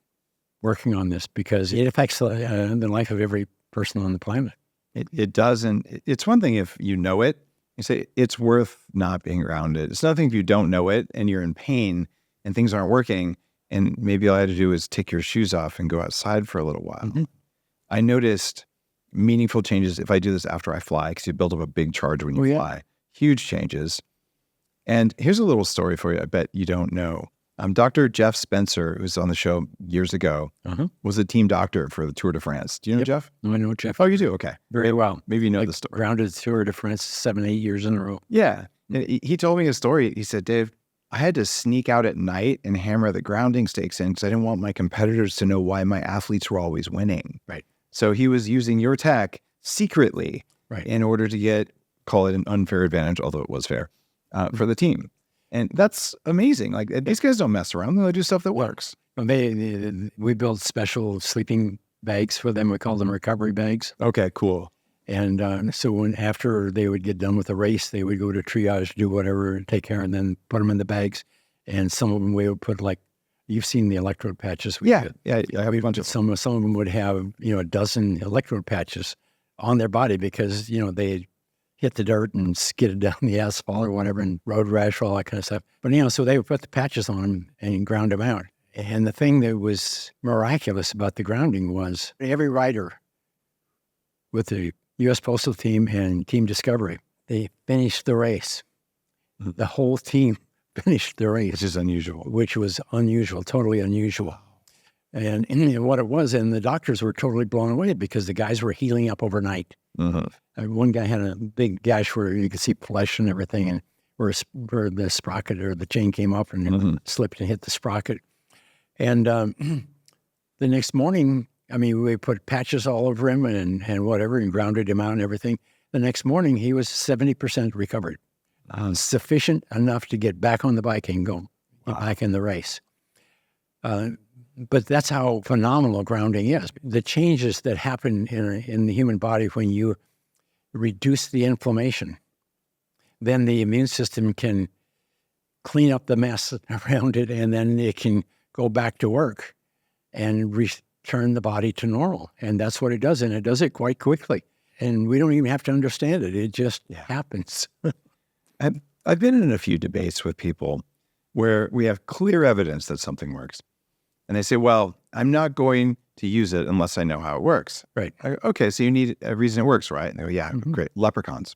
working on this because it affects the life of every person on the planet. It doesn't. It's one thing if you know it, you say it's worth not being around it. It's another thing if you don't know it and you're in pain and things aren't working, and maybe all I had to do is take your shoes off and go outside for a little while. Mm-hmm. I noticed meaningful changes if I do this after I fly, because you build up a big charge when you fly. Huge changes. And here's a little story for you I bet you don't know. Dr. Jeff Spencer, who was on the show years ago, was a team doctor for the Tour de France. Do you know Jeff? I know Jeff. Oh, you do? Okay. Very well. Maybe you know the story. Grounded the Tour de France 7-8 years in a row. Yeah. He told me a story. He said, Dave, I had to sneak out at night and hammer the grounding stakes in because I didn't want my competitors to know why my athletes were always winning. Right. So he was using your tech secretly in order to get, call it an unfair advantage, although it was fair, for the team. And that's amazing. Like, these guys don't mess around. They do stuff that works. We build special sleeping bags for them. We call them recovery bags. Okay, cool. And so after they would get done with the race, they would go to triage, do whatever, take care, and then put them in the bags. And some of them we would put, like, you've seen the electrode patches. I have a bunch of some of them would have, a dozen electrode patches on their body because, they hit the dirt and skidded down the asphalt or whatever and road rash, all that kind of stuff. But, so they would put the patches on them and ground them out. And the thing that was miraculous about the grounding was every rider with the U.S. Postal Team and Team Discovery, they finished the race. The whole team finished the race. Which was unusual, totally unusual. And what it was, and the doctors were totally blown away because the guys were healing up overnight. One guy had a big gash where you could see flesh and everything, and where the sprocket or the chain came up and it slipped and hit the sprocket. And the next morning, we put patches all over him and whatever and grounded him out and everything. The next morning, he was 70% recovered. Sufficient enough to get back on the bike and go back in the race. But that's how phenomenal grounding is. The changes that happen in the human body when you reduce the inflammation, then the immune system can clean up the mess around it, and then it can go back to work and return the body to normal. And that's what it does, and it does it quite quickly. And we don't even have to understand it. It just happens. I've been in a few debates with people where we have clear evidence that something works. And they say, well, I'm not going to use it unless I know how it works. Right. I go, okay, so you need a reason it works, right? And they go, yeah, great. Leprechauns.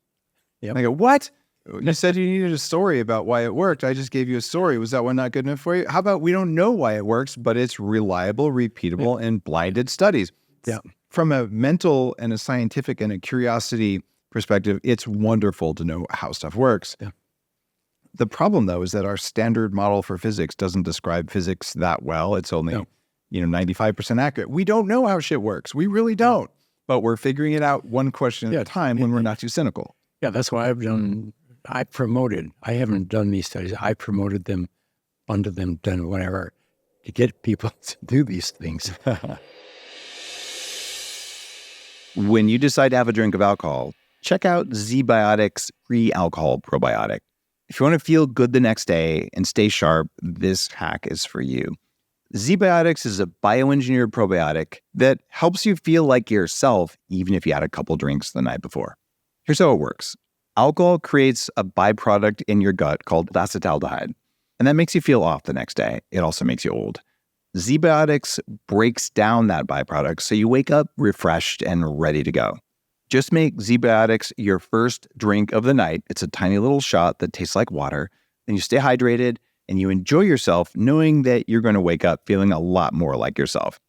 Yep. And I go, what? You said you needed a story about why it worked. I just gave you a story. Was that one not good enough for you? How about we don't know why it works, but it's reliable, repeatable, and blinded studies. Yeah. From a mental and a scientific and a curiosity perspective, it's wonderful to know how stuff works. Yeah. The problem, though, is that our standard model for physics doesn't describe physics that well. It's only, 95% accurate. We don't know how shit works. We really don't. But we're figuring it out one question at a time when we're not too cynical. Yeah, that's why I haven't done these studies. I promoted them, funded them, done whatever, to get people to do these things. When you decide to have a drink of alcohol, check out ZBiotics Pre-Alcohol Probiotic. If you want to feel good the next day and stay sharp, this hack is for you. ZBiotics is a bioengineered probiotic that helps you feel like yourself even if you had a couple drinks the night before. Here's how it works. Alcohol creates a byproduct in your gut called acetaldehyde, and that makes you feel off the next day. It also makes you old. ZBiotics breaks down that byproduct so you wake up refreshed and ready to go. Just make ZBiotics your first drink of the night. It's a tiny little shot that tastes like water. Then you stay hydrated and you enjoy yourself knowing that you're going to wake up feeling a lot more like yourself.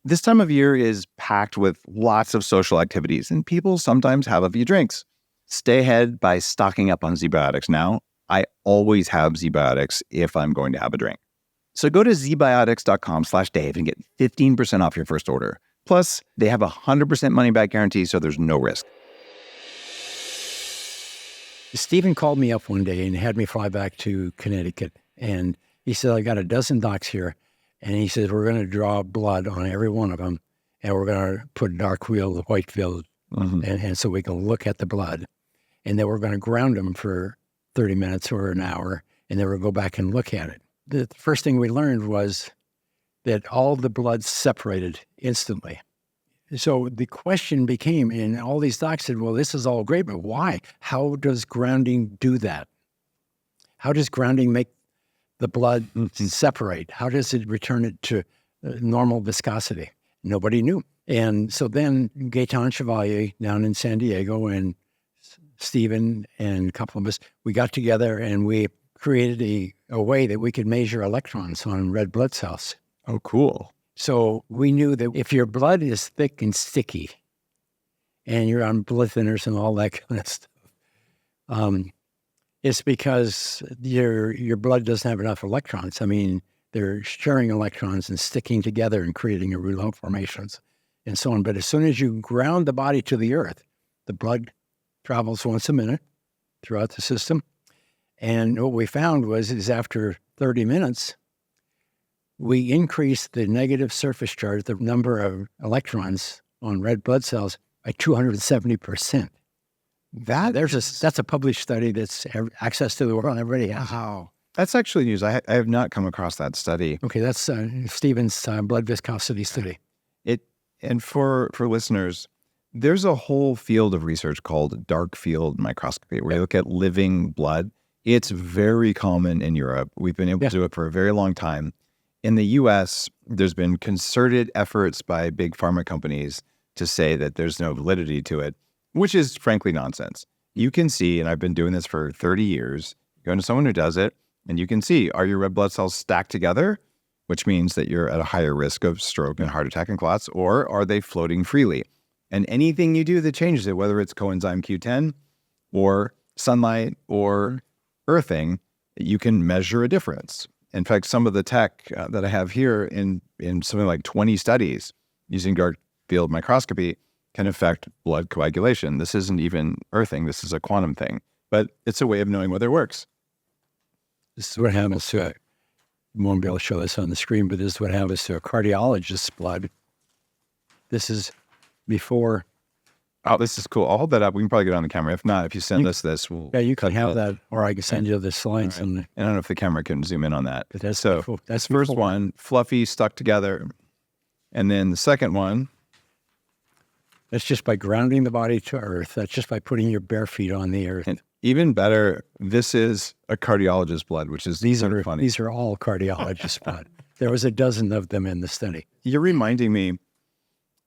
This time of year is packed with lots of social activities and people sometimes have a few drinks. Stay ahead by stocking up on ZBiotics now. I always have ZBiotics if I'm going to have a drink. So go to zbiotics.com/Dave and get 15% off your first order. Plus, they have a 100% money-back guarantee, so there's no risk. Stephen called me up one day and had me fly back to Connecticut. And he said, I got a dozen docs here. And he said, we're going to draw blood on every one of them. And we're going to put dark field, white field, and so we can look at the blood. And then we're going to ground them for 30 minutes or an hour. And then we'll go back and look at it. The first thing we learned was that all the blood separated instantly. So the question became, and all these docs said, well, this is all great, but why? How does grounding do that? How does grounding make the blood separate? How does it return it to normal viscosity? Nobody knew. And so then Gaetan Chevalier down in San Diego and Stephen and a couple of us, we got together and we created a way that we could measure electrons on red blood cells. Oh, cool. So we knew that if your blood is thick and sticky and you're on blood thinners and all that kind of stuff, it's because your blood doesn't have enough electrons. I mean, they're sharing electrons and sticking together and creating rouleau formations and so on. But as soon as you ground the body to the earth, the blood travels once a minute throughout the system. And what we found is after 30 minutes, we increased the negative surface charge, the number of electrons on red blood cells, by 270%. That's a published study that's access to the world. Everybody has. Wow. That's actually news. I have not come across that study. Okay, that's Stephen's blood viscosity study. And for listeners, there's a whole field of research called dark field microscopy, where you look at living blood. It's very common in Europe. We've been able to do it for a very long time. In the U.S., there's been concerted efforts by big pharma companies to say that there's no validity to it, which is frankly nonsense. You can see, and I've been doing this for 30 years, you go into someone who does it, and you can see, are your red blood cells stacked together, which means that you're at a higher risk of stroke and heart attack and clots, or are they floating freely? And anything you do that changes it, whether it's coenzyme Q10 or sunlight or earthing, you can measure a difference. In fact, some of the tech that I have here in something like 20 studies using dark field microscopy can affect blood coagulation. This isn't even earthing. This is a quantum thing, but it's a way of knowing whether it works. This is what happens to you won't be able to show this on the screen, but this is what happens to a cardiologist's blood. This is before. Oh, this is cool. I'll hold that up. We can probably get it on the camera. If not, if you send us this, we'll... Yeah, you can have that, or I can send you the slides. Right. And I don't know if the camera can zoom in on that. But that's so before, that's first before. one, fluffy, stuck together. And then the second one... That's just by grounding the body to earth. That's just by putting your bare feet on the earth. And even better, this is a cardiologist's blood, which is funny. These are all cardiologists' blood. There was a dozen of them in the study. You're reminding me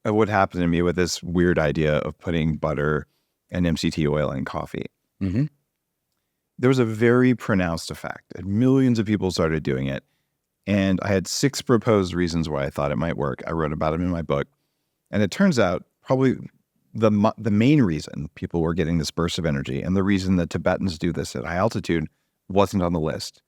of what happened to me with this weird idea of putting butter and MCT oil in coffee. Mm-hmm. There was a very pronounced effect, and millions of people started doing it. And I had 6 proposed reasons why I thought it might work. I wrote about them in my book. And it turns out probably the main reason people were getting this burst of energy, and the reason that Tibetans do this at high altitude, wasn't on the list,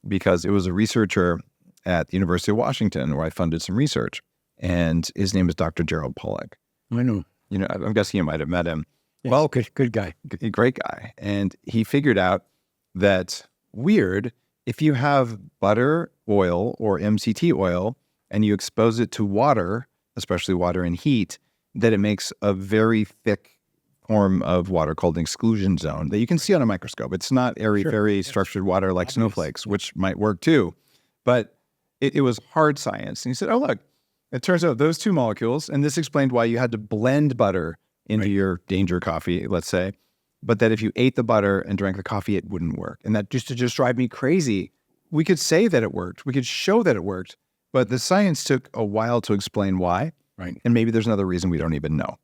because it was a researcher at the University of Washington where I funded some research, and his name is Dr. Gerald Pollack. I know. You know, I'm guessing you might have met him. Yes, well, good guy. Great guy. And he figured out that if you have butter, oil, or MCT oil, and you expose it to water, especially water and heat, that it makes a very thick form of water called an exclusion zone that you can see on a microscope. It's not airy-fairy structured water like snowflakes, which might work too. But it was hard science. And he said, oh, look, it turns out those 2 molecules, and this explained why you had to blend butter into your danger coffee, let's say, but that if you ate the butter and drank the coffee, it wouldn't work. And that used to just drive me crazy. We could say that it worked. We could show that it worked, but the science took a while to explain why. Right. And maybe there's another reason we don't even know.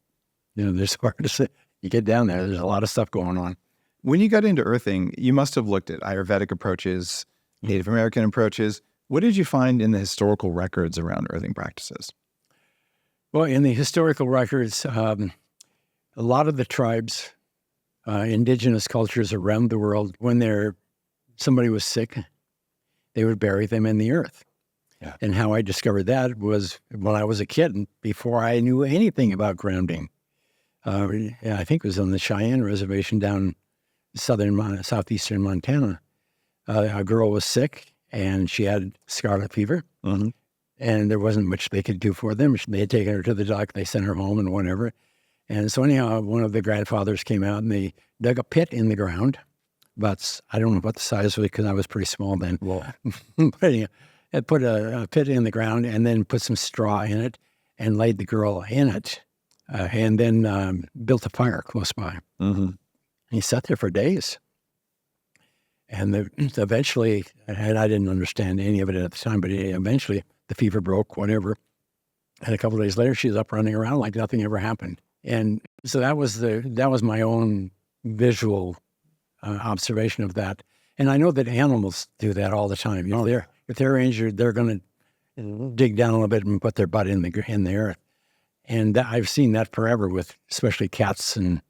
You know, there's hard to say. You get down there's a lot of stuff going on. When you got into earthing, you must have looked at Ayurvedic approaches, Native American approaches. What did you find in the historical records around earthing practices? Well, in the historical records, a lot of the tribes, indigenous cultures around the world, when somebody was sick, they would bury them in the earth. Yeah. And how I discovered that was when I was a kid, and before I knew anything about grounding. I think it was on the Cheyenne Reservation down southeastern Montana. A girl was sick, and she had scarlet fever, and there wasn't much they could do for them. They had taken her to the doc, they sent her home and whatever. And so anyhow, one of the grandfathers came out, and they dug a pit in the ground. But I don't know what the size was because I was pretty small then. But anyhow, had put a pit in the ground and then put some straw in it and laid the girl in it, and then built a fire close by. Mm-hmm. He sat there for days. And eventually, and I didn't understand any of it at the time, but eventually the fever broke, whatever. And a couple of days later, she was up running around like nothing ever happened. And so that was my own visual observation of that. And I know that animals do that all the time. If they're injured, they're going to dig down a little bit and put their butt in the earth. And I've seen that forever with especially cats and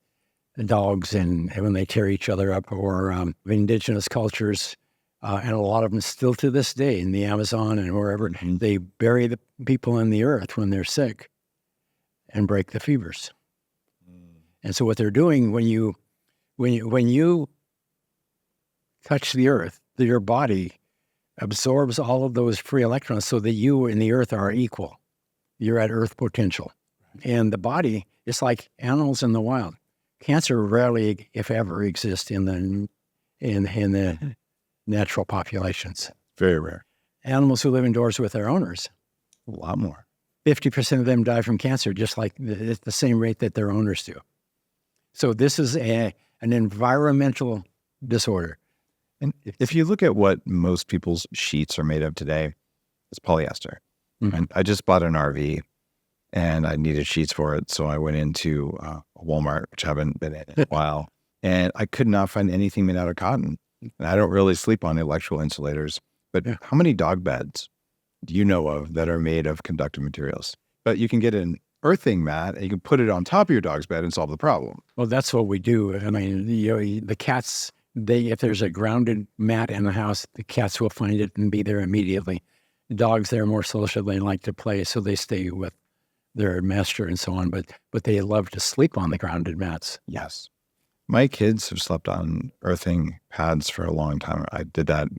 dogs, and when they tear each other up, or indigenous cultures, and a lot of them still to this day in the Amazon and wherever, they bury the people in the earth when they're sick and break the fevers. And so what they're doing when you touch the earth, your body absorbs all of those free electrons so that you and the earth are equal. You're at earth potential. And the body is like animals in the wild. Cancer rarely, if ever, exists in the natural populations. Very rare. Animals who live indoors with their owners, A lot more. 50% of them die from cancer, just like at the same rate that their owners do. So this is an environmental disorder. And if you look at what most people's sheets are made of today, it's polyester. Mm-hmm. And I just bought an RV, and I needed sheets for it. So I went into Walmart, which I haven't been in a while, and I could not find anything made out of cotton. And I don't really sleep on electrical insulators, but how many dog beds do you know of that are made of conductive materials? But you can get an earthing mat and you can put it on top of your dog's bed and solve the problem. Well, that's what we do. I mean, the cats, if there's a grounded mat in the house, the cats will find it and be there immediately. Dogs, they're more social. They like to play, so they stay with their master and so on. But they love to sleep on the grounded mats. Yes. My kids have slept on earthing pads for a long time. I did that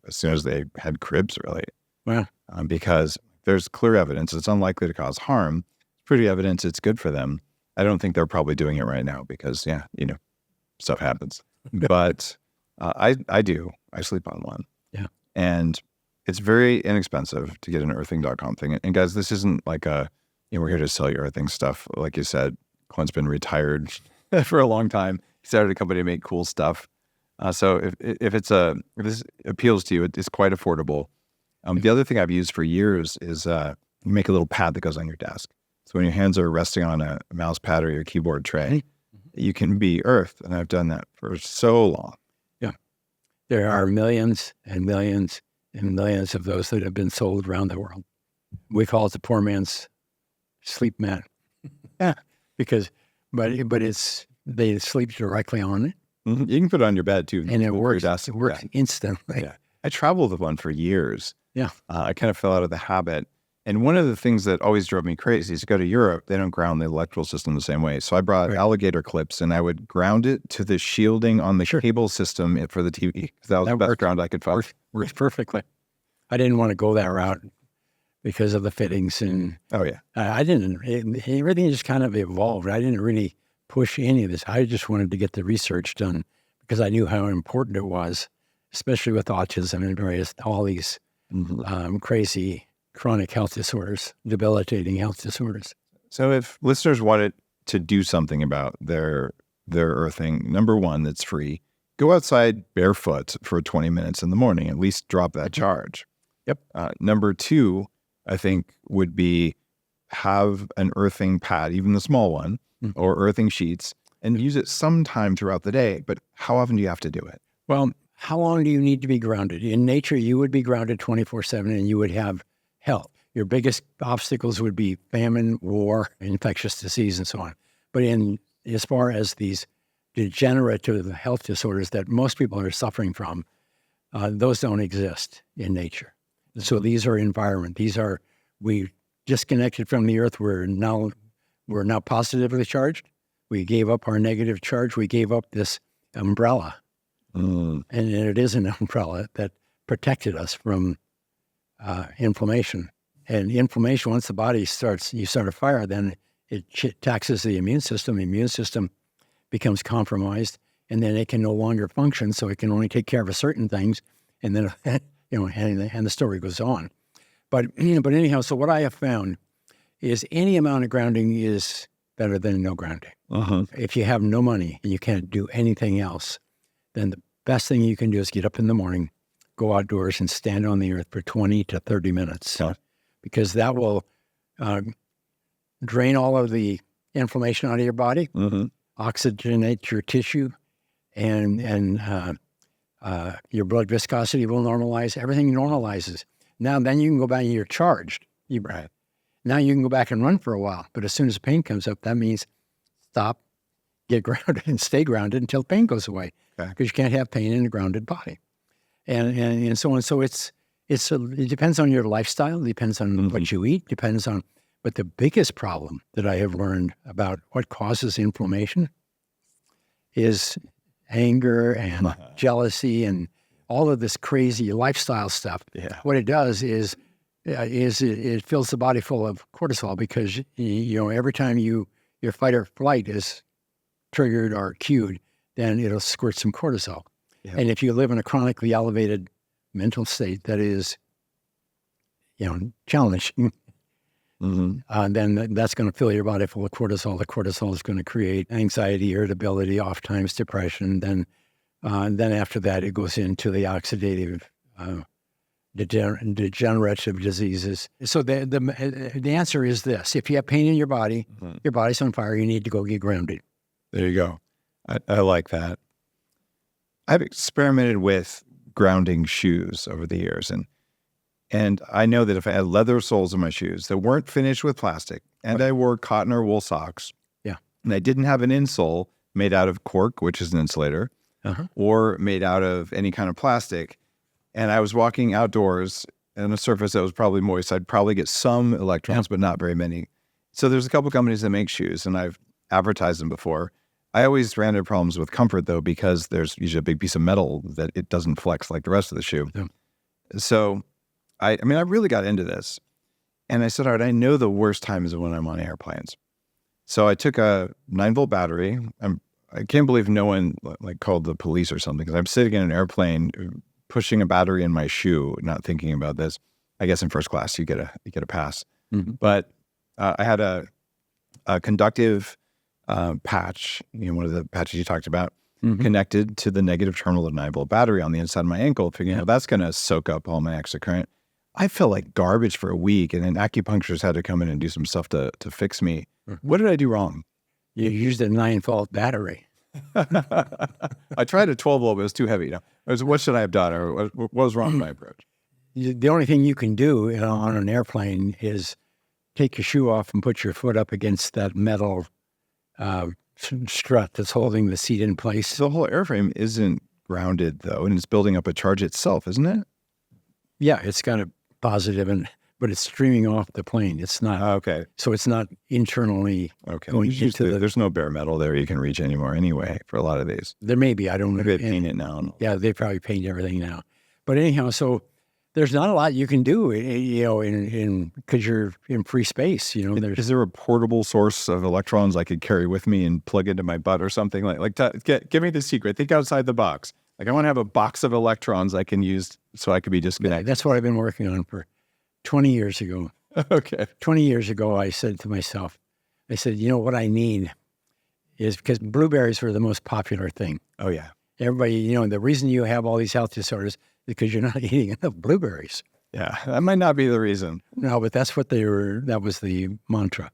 as soon as they had cribs, really. Wow. Because there's clear evidence it's unlikely to cause harm. It's pretty evidence it's good for them. I don't think they're probably doing it right now because, stuff happens. But I do. I sleep on one. Yeah. And it's very inexpensive to get an earthing.com thing. And guys, this isn't like we're here to sell you earthing stuff. Like you said, Clint's been retired for a long time. He started a company to make cool stuff. So if this appeals to you, it's quite affordable. The other thing I've used for years is you make a little pad that goes on your desk. So when your hands are resting on a mouse pad or your keyboard tray, you can be earthed. And I've done that for so long. Yeah. There are millions and millions and millions of those that have been sold around the world. We call it the poor man's sleep mat. Yeah. But they sleep directly on it. Mm-hmm. You can put it on your bed too. And it works. It works instantly. Yeah. I traveled with one for years. Yeah. I kind of fell out of the habit. And one of the things that always drove me crazy is to go to Europe, they don't ground the electrical system the same way. So I brought alligator clips and I would ground it to the shielding on the cable system for the TV. Because that was the best ground I could find. Works perfectly. I didn't want to go that route because of the fittings. And I didn't. Everything just kind of evolved. I didn't really push any of this. I just wanted to get the research done because I knew how important it was, especially with autism and all these crazy chronic health disorders, debilitating health disorders. So if listeners wanted to do something about their earthing, number one, that's free. Go outside barefoot for 20 minutes in the morning, at least drop that charge. Yep. Number two, I think, would be have an earthing pad, even the small one, or earthing sheets, and use it sometime throughout the day. But how often do you have to do it? Well, how long do you need to be grounded? In nature, you would be grounded 24/7 and you would have health. Your biggest obstacles would be famine, war, infectious disease, and so on. But as far as these degenerative health disorders that most people are suffering from, those don't exist in nature. So these are environment. We disconnected from the earth. We're now positively charged. We gave up our negative charge. We gave up this umbrella. And it is an umbrella that protected us from inflammation. And inflammation, once the body you start a fire, then it taxes the immune system. The immune system becomes compromised, and then it can no longer function, so it can only take care of certain things. And then, and the story goes on. But anyhow, so what I have found is any amount of grounding is better than no grounding. If you have no money and you can't do anything else, then the best thing you can do is get up in the morning, go outdoors and stand on the earth for 20 to 30 minutes, because that will drain all of the inflammation out of your body, oxygenate your tissue, and your blood viscosity will normalize. Everything normalizes. Now, then you can go back and you're charged. Now you can go back and run for a while. But as soon as the pain comes up, that means stop, get grounded, and stay grounded until pain goes away. Because you can't have pain in a grounded body. And so on. So it depends on your lifestyle, depends on what you eat, depends on, but the biggest problem that I have learned about what causes inflammation is anger and jealousy and all of this crazy lifestyle stuff. What it does is it fills the body full of cortisol, because every time your fight or flight is triggered or cued, then it'll squirt some cortisol. And if you live in a chronically elevated mental state that is, challenging, then that's going to fill your body full of cortisol. The cortisol is going to create anxiety, irritability, oftentimes depression. Then after that, it goes into the oxidative, degenerative diseases. So the answer is this: if you have pain in your body, your body's on fire, you need to go get grounded. There you go. I like that. I've experimented with grounding shoes over the years, and I know that if I had leather soles in my shoes that weren't finished with plastic, and I wore cotton or wool socks, and I didn't have an insole made out of cork, which is an insulator, or made out of any kind of plastic, and I was walking outdoors on a surface that was probably moist, I'd probably get some electrons, but not very many. So there's a couple companies that make shoes, and I've advertised them before. I always ran into problems with comfort, though, because there's usually a big piece of metal that it doesn't flex like the rest of the shoe. So, I really got into this. And I said, all right, I know the worst time is when I'm on airplanes. So I took a 9-volt battery. I can't believe no one called the police or something, because I'm sitting in an airplane pushing a battery in my shoe, not thinking about this. I guess in first class you get a pass. But I had a conductive patch, one of the patches you talked about, connected to the negative terminal of the 9-volt battery on the inside of my ankle, figuring that's going to soak up all my extra current. I felt like garbage for a week, and then acupuncturist had to come in and do some stuff to fix me. What did I do wrong? You used a 9-volt battery. I tried a 12-volt, but it was too heavy. What should I have done, or what was wrong with my approach? The only thing you can do on an airplane is take your shoe off and put your foot up against that metal strut that's holding the seat in place. The whole airframe isn't grounded, though, and it's building up a charge itself, isn't it? Yeah, it's got a positive, but it's streaming off the plane. It's not okay. So it's not internally going into there's no bare metal there you can reach anymore anyway for a lot of these. There may be. I don't know. Maybe they paint it now. Yeah, they probably paint everything now. But anyhow, so there's not a lot you can do, because you're in free space. Is there a portable source of electrons I could carry with me and plug into my butt or something? Give me the secret. Think outside the box. I want to have a box of electrons I can use so I could be disconnected. That's what I've been working on for 20 years ago. Okay. 20 years ago, I said to myself, what I need is, because blueberries were the most popular thing. Oh, yeah. Everybody, the reason you have all these health disorders is because you're not eating enough blueberries. Yeah, that might not be the reason. No, but that's what that was the mantra.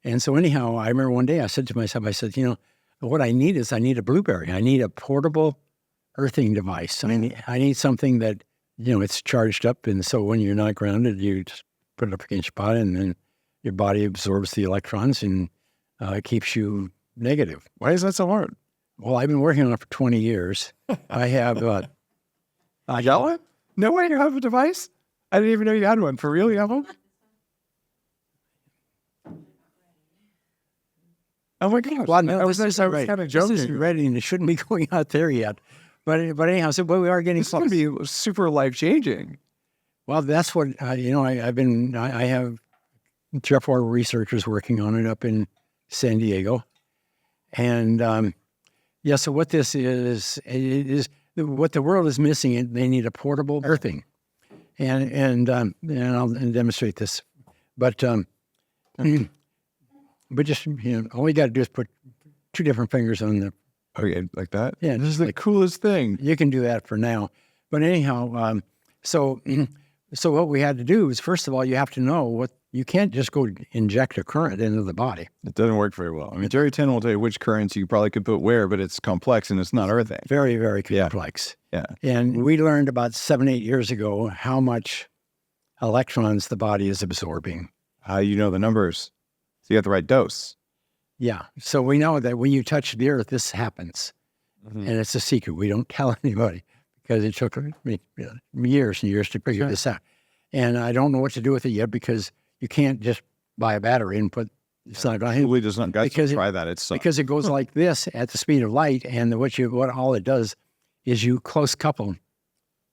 And so anyhow, I remember one day I said to myself, what I need is I need a blueberry. I need a portable earthing device. I need something that, it's charged up. And so when you're not grounded, you just put it up against your body, and then your body absorbs the electrons and keeps you negative. Why is that so hard? Well, I've been working on it for 20 years. I have... I got one? No way you have a device? I didn't even know you had one. For real, you have one? Oh my gosh. Well, no, I was kind of joking. This isn't ready, and it shouldn't be going out there yet. But anyhow, we are getting close. It's going to be super life-changing. Well, that's what, I have 3 or 4 researchers working on it up in San Diego. And so what this is what the world is missing, they need a portable earthing. and I'll demonstrate this, but just all you got to do is put 2 different fingers on the. Okay, like that? Yeah, This is the coolest thing. You can do that for now, but anyhow, so what we had to do is, first of all, you have to know what you can't just go inject a current into the body. It doesn't work very well. I mean, Jerry Tennant will tell you which currents you probably could put where, but it's complex and it's not earthing. Very, very complex. Yeah. And we learned about 7-8 years ago how much electrons the body is absorbing. How you know the numbers? So you have the right dose. Yeah. So we know that when you touch the earth, this happens. And it's a secret. We don't tell anybody because it took me years and years to figure this out. And I don't know what to do with it yet because you can't just buy a battery and put it's not going to Really does not. Guys, try that. It's because it goes like this at the speed of light, and what all it does is you close couple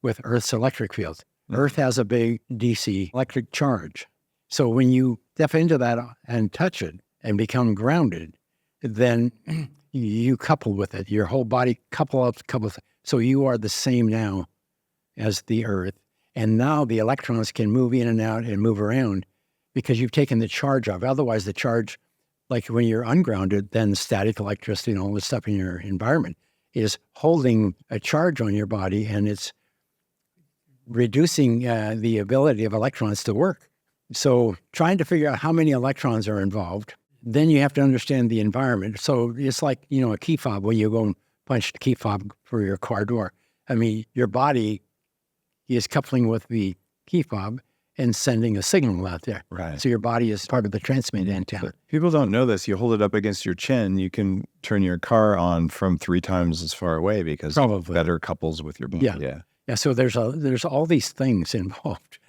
with Earth's electric field. Earth has a big DC electric charge, so when you step into that and touch it and become grounded, then you couple with it. Your whole body couple. So you are the same now as the Earth, and now the electrons can move in and out and move around. Because you've taken the charge off. Otherwise, the charge, like when you're ungrounded, then static electricity and all this stuff in your environment is holding a charge on your body, and it's reducing the ability of electrons to work. So trying to figure out how many electrons are involved, then you have to understand the environment. So it's like, a key fob when you go and punch the key fob for your car door. I mean, your body is coupling with the key fob and sending a signal out there. Right. So your body is part of the transmit antenna. People don't know this. You hold it up against your chin, you can turn your car on from 3 times as far away because Probably. it better couples with your body. Yeah. So there's all these things involved.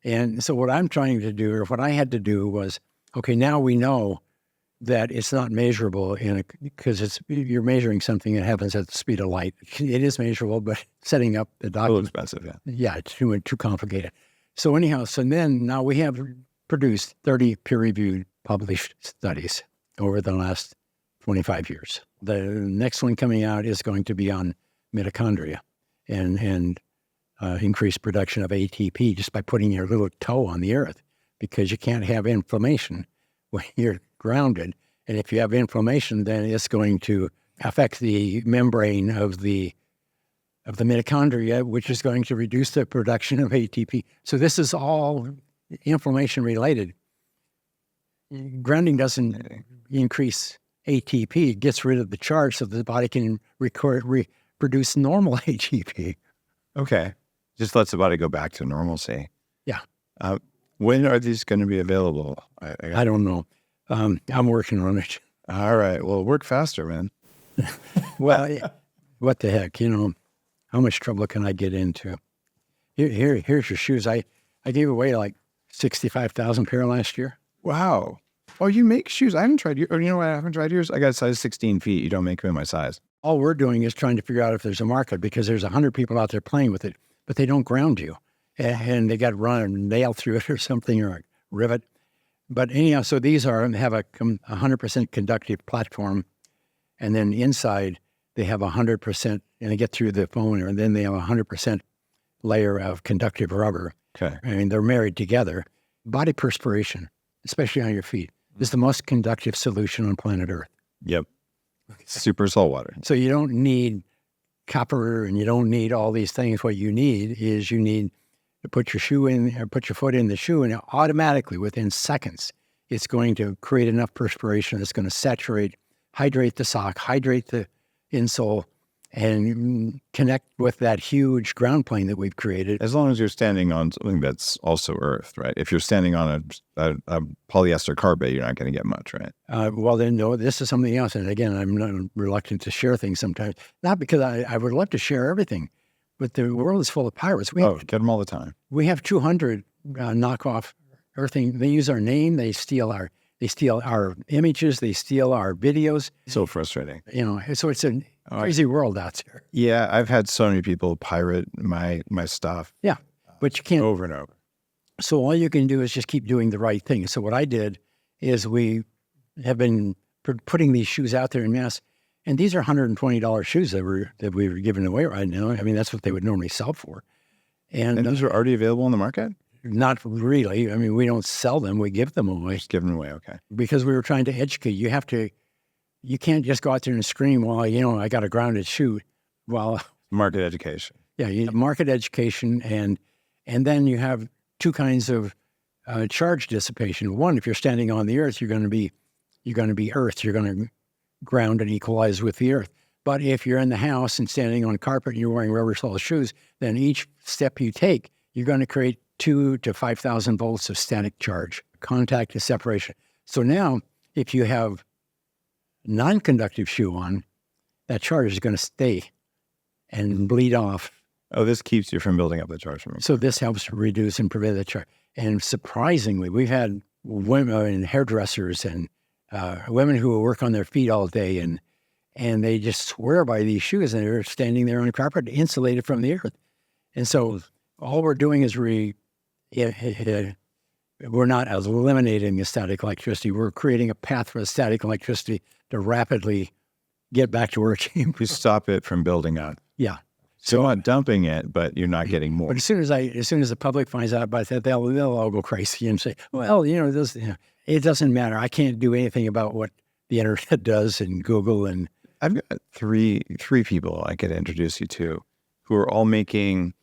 And so what I'm trying to do, or what I had to do was, okay, now we know that it's not measurable because you're measuring something that happens at the speed of light. It is measurable, but setting up the document. A little expensive, Yeah, it's too complicated. So anyhow, now we have produced 30 peer-reviewed published studies over the last 25 years. The next one coming out is going to be on mitochondria and increased production of ATP just by putting your little toe on the earth, because you can't have inflammation when you're grounded. And if you have inflammation, then it's going to affect the membrane of the mitochondria, which is going to reduce the production of ATP. So this is all inflammation related. Grounding doesn't increase ATP. It gets rid of the charge so the body can produce normal ATP. Okay. Just lets the body go back to normalcy. Yeah. When are these going to be available? I don't know. I'm working on it. All right. Well, work faster, man. Well, what the heck, how much trouble can I get into? Here's your shoes. I gave away like 65,000 pair last year. Wow. Oh, you make shoes. I haven't tried yours. You know what? I haven't tried yours. I got a size 16 feet. You don't make them in my size. All we're doing is trying to figure out if there's a market, because there's 100 people out there playing with it, but they don't ground you. And they got to run a nail through it or something, or a rivet. But anyhow, so these have a 100% conductive platform. And then inside, they have 100%, and they get through the phone, and then they have 100% layer of conductive rubber. Okay. I mean, they're married together. Body perspiration, especially on your feet, is the most conductive solution on planet Earth. Yep. Super salt water. So you don't need copper, and you don't need all these things. What you need is to put your shoe in, or put your foot in the shoe, and automatically, within seconds, it's going to create enough perspiration that's going to hydrate the sock, hydrate the insole, and connect with that huge ground plane that we've created. As long as you're standing on something that's also earth, right? If you're standing on a polyester carpet, you're not going to get much, right? Well, then, no, this is something else. And again, I'm not reluctant to share things sometimes. Not because I would love to share everything, but the world is full of pirates. Get them all the time. We have 200 knockoff earthing. They use our name. They steal our images. They steal our videos. So frustrating. So it's a crazy world out there. Yeah, I've had so many people pirate my stuff. Yeah, but you can't. Over and over. So all you can do is just keep doing the right thing. So what I did is we have been putting these shoes out there in mass, and these are $120 shoes that we were giving away right now. I mean, that's what they would normally sell for. And those are already available on the market? Not really. I mean, we don't sell them. We give them away. Just give them away, okay. Because we were trying to educate. You can't just go out there and scream, well, I got a grounded shoe. Well, market education. Yeah, you have market education, and then you have two kinds of charge dissipation. One, if you're standing on the earth, you're going to be earth. You're going to ground and equalize with the earth. But if you're in the house and standing on carpet and you're wearing rubber sole shoes, then each step you take, you're going to create 2,000 to 5,000 volts of static charge, contact to separation. So now, if you have non-conductive shoe on, that charge is going to stay and bleed off. Oh, this keeps you from building up the charge. So this helps reduce and prevent the charge. And surprisingly, we've had women and hairdressers and women who work on their feet all day, and they just swear by these shoes, and they're standing there on the carpet insulated from the earth. And so all we're doing is we're not eliminating the static electricity. We're creating a path for the static electricity to rapidly get back to where it came from. You stop it from building up. Yeah. So you're not dumping it, but you're not getting more. But as soon as the public finds out about that, they'll all go crazy and say, well, it doesn't matter. I can't do anything about what the internet does and Google. And I've got three people I could introduce you to who are all making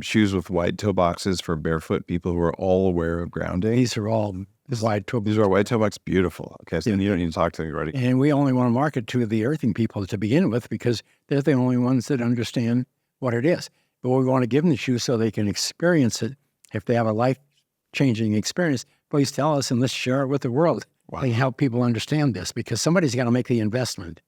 shoes with wide toe boxes for barefoot people who are all aware of grounding. These are all wide toe boxes. These are wide toe boxes. Beautiful. Okay, so you don't need to talk to anybody. And we only want to market to the earthing people to begin with because they're the only ones that understand what it is. But we want to give them the shoe so they can experience it. If they have a life-changing experience, please tell us and let's share it with the world. Wow. And help people understand this because somebody's got to make the investment,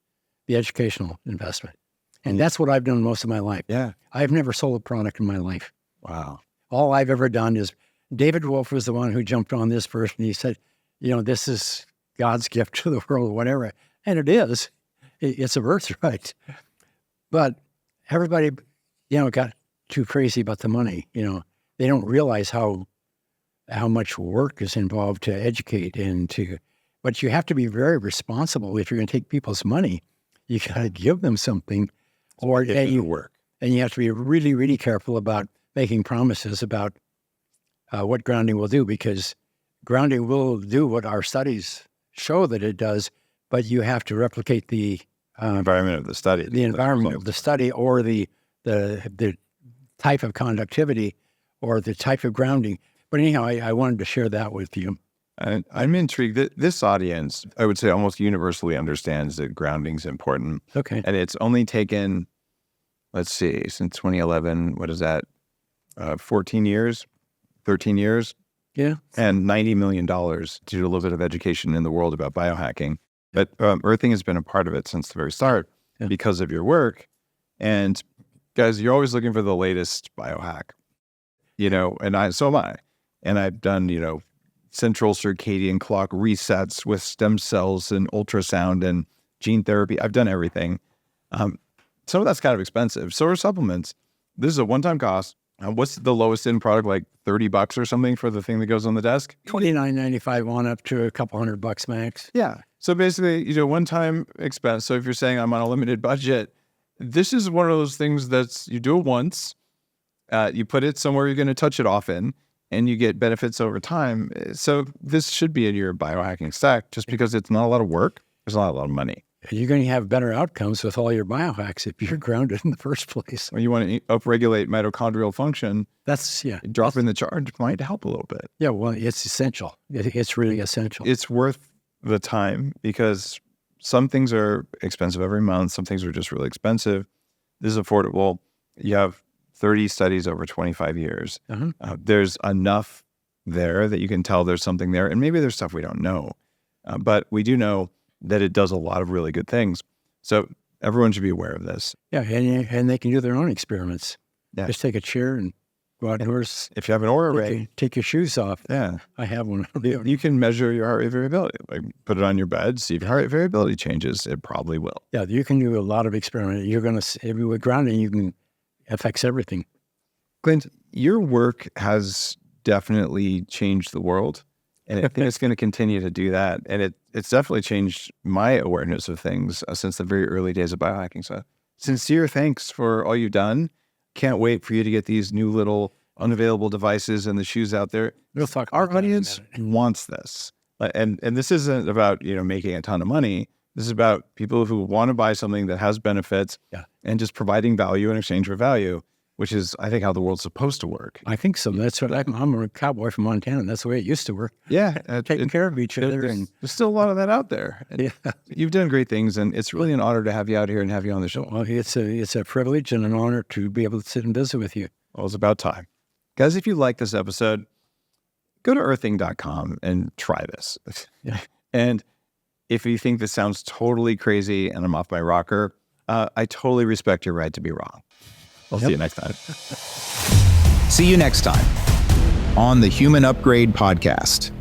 the educational investment. And that's what I've done most of my life. Yeah. I've never sold a product in my life. Wow. All I've ever done is, David Wolfe was the one who jumped on this first, and he said, this is God's gift to the world, whatever. And it is. It's a birthright. But everybody, got too crazy about the money. They don't realize how much work is involved to educate but you have to be very responsible if you're going to take people's money. You got to give them something. And you have to be really, really careful about making promises about what grounding will do, because grounding will do what our studies show that it does, but you have to replicate the environment of the study. The environment of the study, or the type of conductivity, or the type of grounding. But anyhow, I wanted to share that with you. I'm intrigued that this audience, I would say, almost universally understands that grounding is important. Okay. And it's only taken, let's see, since 2011, what is that? 14 years, 13 years? Yeah. And $90 million to do a little bit of education in the world about biohacking. But earthing has been a part of it since the very start because of your work. And guys, you're always looking for the latest biohack, and so am I. And I've done, central circadian clock resets with stem cells and ultrasound and gene therapy. I've done everything. Some of that's kind of expensive. So are supplements. This is a one-time cost. What's the lowest end product, like $30 or something for the thing that goes on the desk? $29.95 on up to a couple $100 max. Yeah. So basically, one-time expense. So if you're saying I'm on a limited budget, this is one of those things that's, you do it once, you put it somewhere you're going to touch it often, and you get benefits over time. So this should be in your biohacking stack just because it's not a lot of work. There's not a lot of money. You're going to have better outcomes with all your biohacks if you're grounded in the first place. When you want to upregulate mitochondrial function, dropping the charge might help a little bit. Yeah, well, it's essential. It's really essential. It's worth the time because some things are expensive every month. Some things are just really expensive. This is affordable. You have 30 studies over 25 years. There's enough there that you can tell there's something there. And maybe there's stuff we don't know. But we do know that it does a lot of really good things. So everyone should be aware of this. Yeah, and they can do their own experiments. Yeah. Just take a chair and go outdoors. If you have an Oura ring, take your shoes off. Yeah. I have one. You can measure your heart rate variability. Like put it on your bed, see if your heart rate variability changes. It probably will. Yeah, you can do a lot of experiments. You're going to, with grounding, you can affects everything. Clint, your work has definitely changed the world. And I think it's going to continue to do that. And it's definitely changed my awareness of things since the very early days of biohacking. So sincere thanks for all you've done. Can't wait for you to get these new little unavailable devices and the shoes out there. We'll talk about Our that in a audience minute. wants this. And this isn't about, making a ton of money. This is about people who want to buy something that has benefits and just providing value in exchange for value, which is, I think, how the world's supposed to work. I think so. That's what I'm a cowboy from Montana. That's the way it used to work. Yeah. Taking care of each other. There's still a lot of that out there. And you've done great things, and it's really an honor to have you out here and have you on the show. Well, it's a privilege and an honor to be able to sit and visit with you. Well, it's about time. Guys, if you like this episode, go to earthing.com and try this. And if you think this sounds totally crazy and I'm off my rocker, I totally respect your right to be wrong. I'll see you next time. See you next time on the Human Upgrade Podcast.